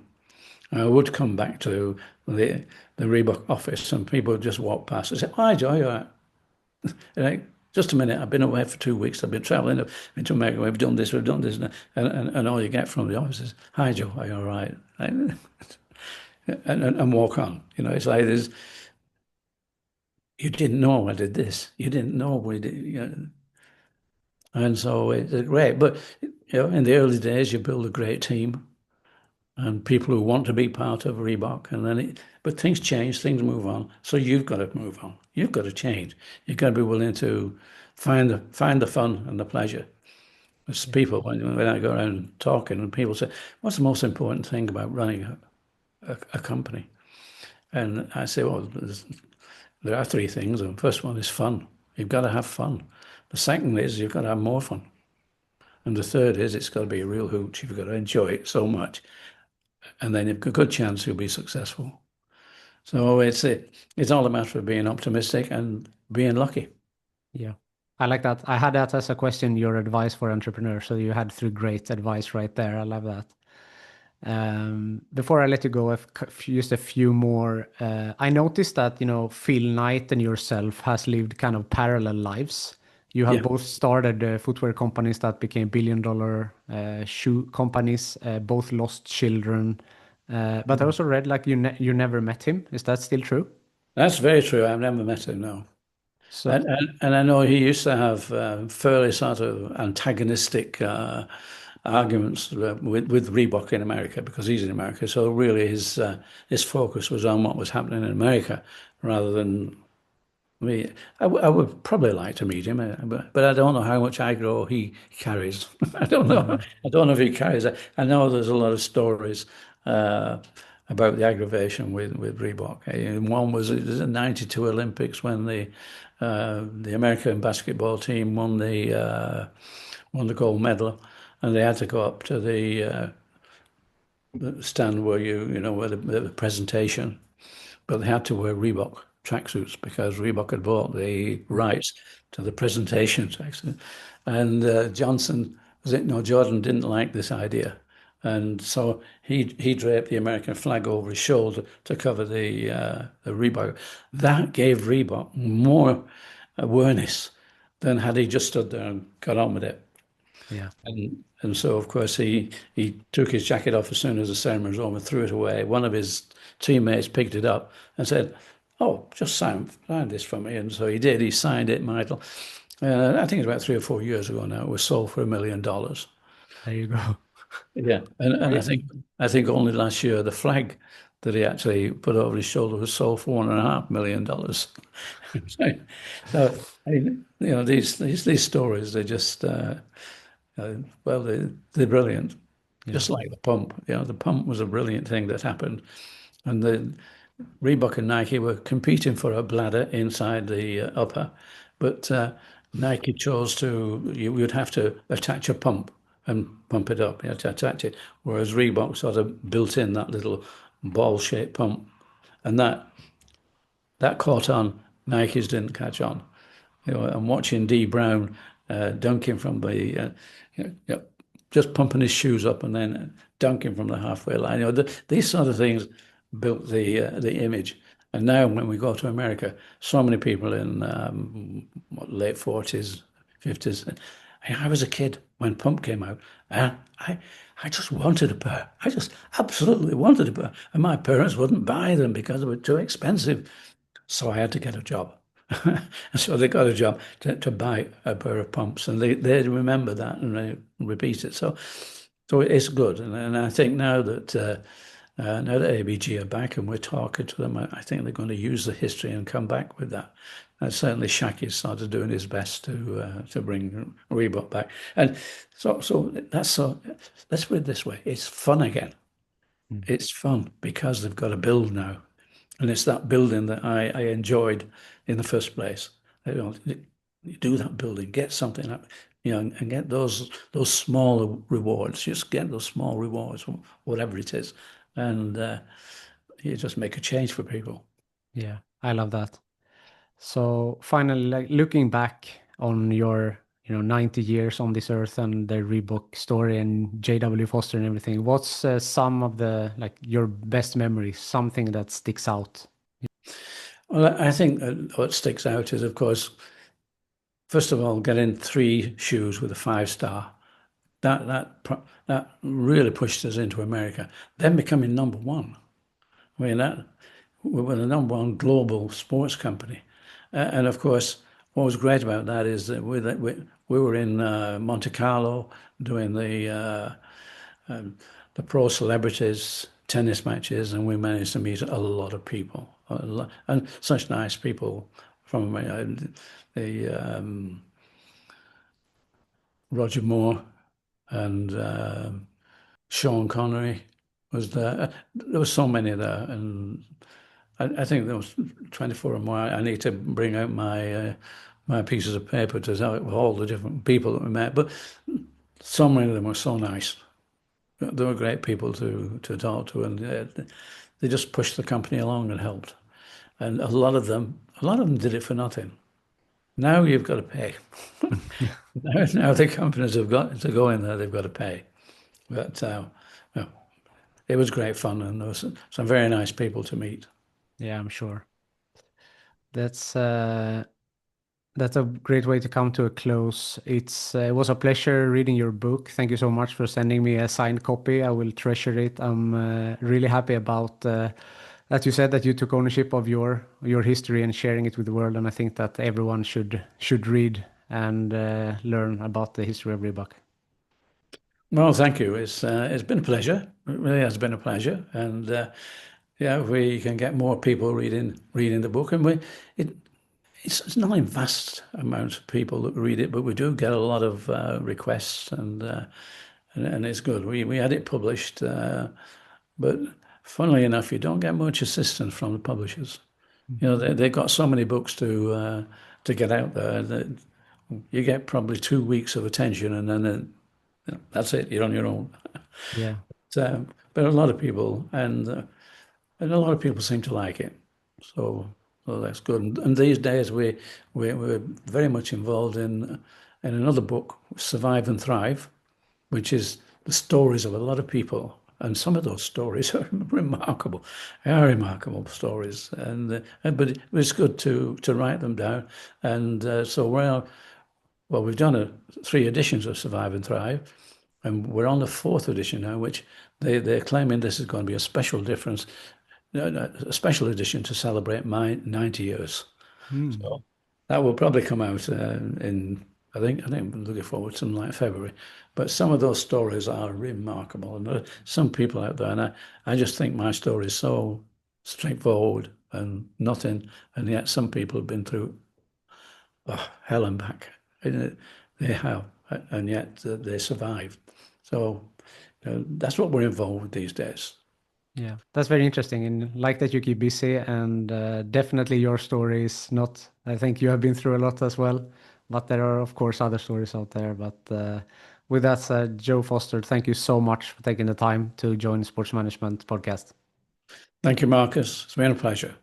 I would come back to the Reebok office, and people would just walk past and say, "Hi, Joy, you all right?" And just a minute, I've been away for 2 weeks. I've been traveling. I've been to America. We've done this. We've done this, and all you get from the office is, "Hi, Joe. Are you all right?" And walk on. It's like there's you didn't know I did this. You didn't know we did. And so it's great. But in the early days, you build a great team and people who want to be part of Reebok. But things change, things move on. So you've got to move on. You've got to change. You've got to be willing to find the fun and the pleasure. As Yeah. people, when I go around talking, and people say, "What's the most important thing about running a company?" And I say, "Well, there are three things. And the first one is fun. You've got to have fun. The second is you've got to have more fun. And the third is it's got to be a real hoot. You've got to enjoy it so much. And then you've got a good chance you'll be successful." So it's all a matter of being optimistic and being lucky. Yeah. I like that. I had that as a question, your advice for entrepreneurs. So you had through great advice right there. I love that. Before I let you go, I've used a few more. I noticed that, Phil Knight and yourself has lived kind of parallel lives. You have Yeah, both started footwear companies that became billion-dollar shoe companies, both lost children. But I also read like you never met him. Is that still true? that's very true. I've never met him, no. So, And I know he used to have fairly sort of antagonistic arguments with Reebok in America because he's in America. So really his focus was on what was happening in America rather than me. I would probably like to meet him, but I don't know how much aggro he carries. I don't know. mm, I don't know if he carries it. I know there's a lot of stories uh, about the aggravation with Reebok. And one was it was the '92 Olympics when the American basketball team won the gold medal, and they had to go up to the stand where where the presentation, but they had to wear Reebok tracksuits because Reebok had bought the rights to the presentation tracksuit. And Johnson, was it? No, Jordan didn't like this idea. And so he draped the American flag over his shoulder to cover the Reebok. That gave Reebok more awareness than had he just stood there and got on with it. yeah. And so, of course, he took his jacket off as soon as the ceremony was over, threw it away. One of his teammates picked it up and said, "Oh, just sign this for me." And so he did. He signed it, Michael. I think it's about 3 or 4 years ago now. It was sold for $1 million. There you go. Yeah, and I Great. think only last year the flag that he actually put over his shoulder was sold for $1.5 million. So, these stories, they're just well, they're brilliant. Yeah. Just like the pump. The pump was a brilliant thing that happened. And the Reebok and Nike were competing for a bladder inside the upper, but Nike chose you would have to attach a pump and pump it up. You had to attach it, whereas Reebok sort of built in that little ball-shaped pump, and that caught on. Nikes didn't catch on. I'm watching D Brown dunking from the, just pumping his shoes up and then dunking from the halfway line. These sort of things built the image. And now when we go to America, so many people in late 40s, 50s. I was a kid when Pump came out, and I just wanted a pair. I just absolutely wanted a pair. And my parents wouldn't buy them because they were too expensive. So I had to get a job. And so they got a job to buy a pair of pumps, and they remember that and they repeat it. So it's good. And I think now that Now that ABG are back and we're talking to them, I think they're going to use the history and come back with that. And certainly Shaki started doing his best to bring Reebok back. And so let's put it this way: it's fun again. Mm. It's fun because they've got to build now, and it's that building that I enjoyed in the first place. You do that building, get something up, and get those small rewards. Just get those small rewards, whatever it is, and you just make a change for people. Yeah, I love that. So finally, like looking back on your, 90 years on this earth and the Reebok story and JW Foster and everything, what's some of the like your best memories, something that sticks out? Well, I think what sticks out is, of course, first of all, getting three shoes with a 5 star. That really pushed us into America. Then becoming number one. I mean, that we were the number one global sports company. And of course, what was great about that is that we were in Monte Carlo doing the pro celebrities tennis matches, and we managed to meet a lot of people, and such nice people from the Roger Moore and Sean Connery was there. There were so many there, and I think there was 24 or more. I need to bring out my pieces of paper to tell all the different people that we met, but so many of them were so nice. They were great people to talk to, and they just pushed the company along and helped. And a lot of them did it for nothing. Now you've got to pay. Now the companies have got to go in there, they've got to pay. But no, it was great fun, and there was some very nice people to meet. Yeah, I'm sure. That's uh, that's a great way to come to a close. It was a pleasure reading your book. Thank you so much for sending me a signed copy. I will treasure it. I'm really happy about that you said that you took ownership of your history and sharing it with the world. And I think that everyone should read and learn about the history of Reebok. Well, thank you. It's been a pleasure. It really has been a pleasure, and yeah, we can get more people reading the book, and it it's not in vast amounts of people that read it, but we do get a lot of requests, and it's good. We had it published, but funnily enough, you don't get much assistance from the publishers. They've got so many books to get out there that you get probably 2 weeks of attention, and then that's it. You're on your own. Yeah. But a lot of people, and a lot of people seem to like it. So, so that's good. And these days we're very much involved in another book, Survive and Thrive, which is the stories of a lot of people. And some of those stories are remarkable, are remarkable stories. But it was good to write them down. And so we've done 3 editions of Survive and Thrive, and we're on the fourth edition now, which they're claiming this is going to be a special difference, a special edition to celebrate my 90 years. Hmm. So that will probably come out in, I think I'm looking forward to something like February. But some of those stories are remarkable, and there are some people out there, and I just think my story is so straightforward and nothing, and yet some people have been through hell and back. And they have, and yet they survived. So that's what we're involved with these days. Yeah, that's very interesting, and like that you keep busy, and definitely your story is not. I think you have been through a lot as well, but there are of course other stories out there. But with that said, Joe Foster, thank you so much for taking the time to join Sports Management Podcast. Thank you, Marcus. It's been a pleasure.